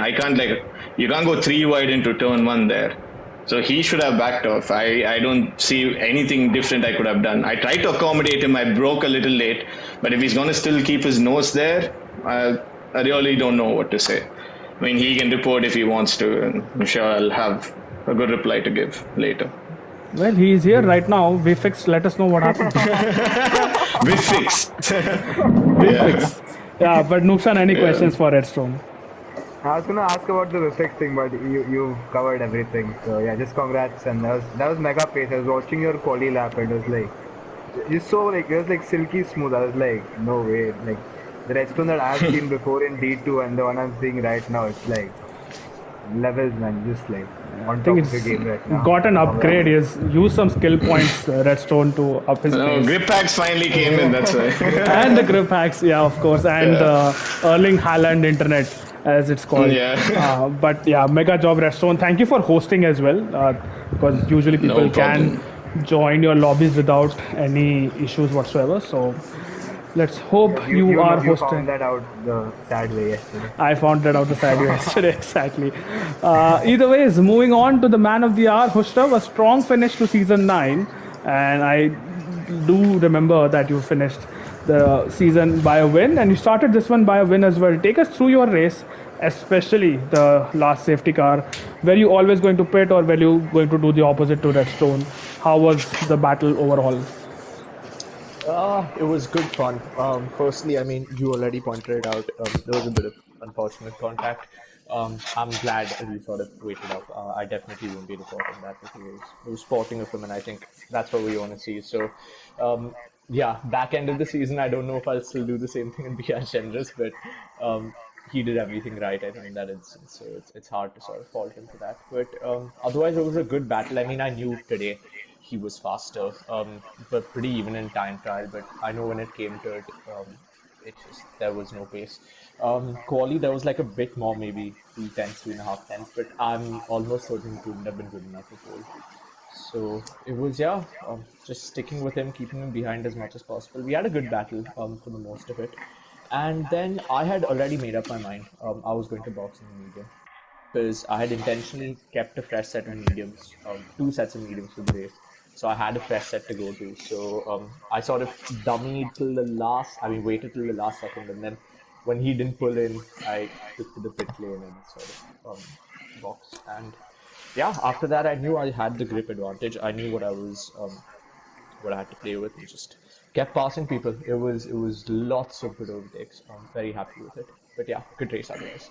You can't go 3 wide into turn 1 there. So he should have backed off. I don't see anything different I could have done. I tried to accommodate him. I broke a little late. But if he's going to still keep his nose there, I really don't know what to say. I mean, he can report if he wants to, and I'm sure I'll have a good reply to give later. Well, he is here right now. VFix, let us know what happened. VFix. VFix. Yeah, but Nukshan, any questions for Redstone? I was gonna ask about the VFX thing, but you covered everything. So yeah, just congrats, and that was mega pace. I was watching your quali lap, and it was like it was like silky smooth. I was like, no way, like. The Redstone that I've seen before in D2 and the one I'm seeing right now, it's like levels, man. Just like on top of the game right now. Got an upgrade. He has used some skill points, Redstone, to up his pace. Grip packs finally came in, that's why. And the grip packs, yeah, of course. And Erling Haaland internet, as it's called. Yeah. But yeah, mega job, Redstone. Thank you for hosting as well, because usually people can join your lobbies without any issues whatsoever. So Let's hope But you are you hosting. found that out the sad way yesterday. I found that out the side yesterday, exactly. Either ways, moving on to the man of the hour, Hushrav, a strong finish to season 9. And I do remember that you finished the season by a win, and you started this one by a win as well. Take us through your race, especially the last safety car. Were you always going to pit, or were you going to do the opposite to Redstone? How was the battle overall? It was good fun. Firstly, I mean, you already pointed it out. There was a bit of unfortunate contact. I'm glad we sort of waited up. I definitely won't be reporting that because it was sporting of him, and I think that's what we want to see. So, um, yeah, back end of the season, I don't know if I'll still do the same thing and be as generous, but he did everything right, I think, in that instance. So it's hard to sort of fault him for that. But otherwise, it was a good battle. I mean, I knew today he was faster, but pretty even in time trial. But I know when it came to it, it just there was no pace. Quali, there was like a bit more, maybe 2 tenths, 2.5 tenths, but I'm almost certain it wouldn't have been good enough for pole. So it was, yeah, just sticking with him, keeping him behind as much as possible. We had a good battle for the most of it. And then I had already made up my mind. I was going to box in the medium because I had intentionally kept a fresh set of mediums, 2 sets of mediums for the race. So I had a fresh set to go to. So I sort of dummied till the last, I mean, waited till the last second. And then when he didn't pull in, I took to the pit lane and sort of boxed. And yeah, after that, I knew I had the grip advantage. I knew what I had to play with, and just kept passing people. It was lots of good overtakes. I'm very happy with it. But yeah, good race otherwise.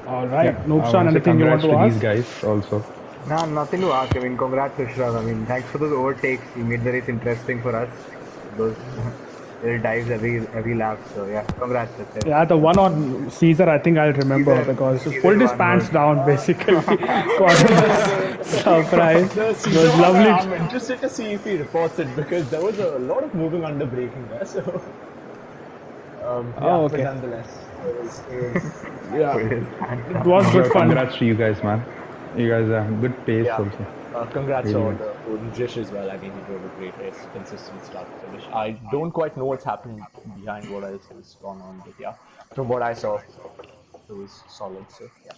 All Yeah, right, I want Noobshan, to say anything you want congrats to to these ask? guys also. Nah, nothing to ask. I mean, congrats, Ushrav. I mean, thanks for those overtakes. You made the race interesting for us. Those little dives every lap. So yeah, congrats. That's it. Yeah, the one Nothing more. on Caesar, I think I'll remember Caesar, because the he pulled Caesar his one pants was. down basically. Caught him a surprise. The It was Caesar one, lovely. I'm interested to see if he reports it because there was a lot of moving under braking there. So Oh, yeah, but okay. nonetheless, it was Yeah, Pulled his pants it down. was good Sure, fun. congrats to you guys, man. You guys have good pace yeah. also. Congrats to Really all good. the Jish as well. I mean, he drove a great race, consistent start to finish. I don't quite know what's happened behind what else has gone on, but yeah, from what I saw, it was solid. So yeah.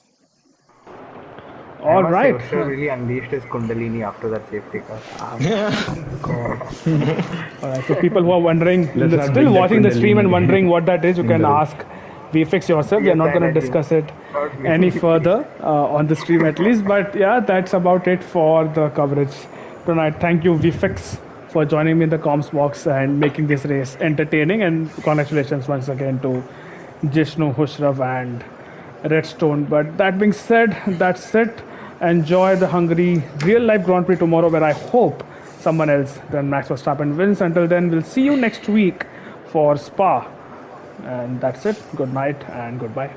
I All must say, right. Ushrav really unleashed his Kundalini after that safety car. God. All right. So people who are wondering, Let's not still bring that watching the stream and Kundalini wondering what that is, you in can the ask VFX yourself. We are not CSI going to legend. discuss it Not me, any please. further on the stream at least. But yeah, that's about it for the coverage tonight. Thank you, VFX, for joining me in the comms box and making this race entertaining. And congratulations once again to Jishnu, Hushrav, and Redstone. But that being said, that's it. Enjoy the Hungary real life Grand Prix tomorrow, where I hope someone else than Max Verstappen wins. Until then, we'll see you next week for Spa. And that's it. Good night and goodbye.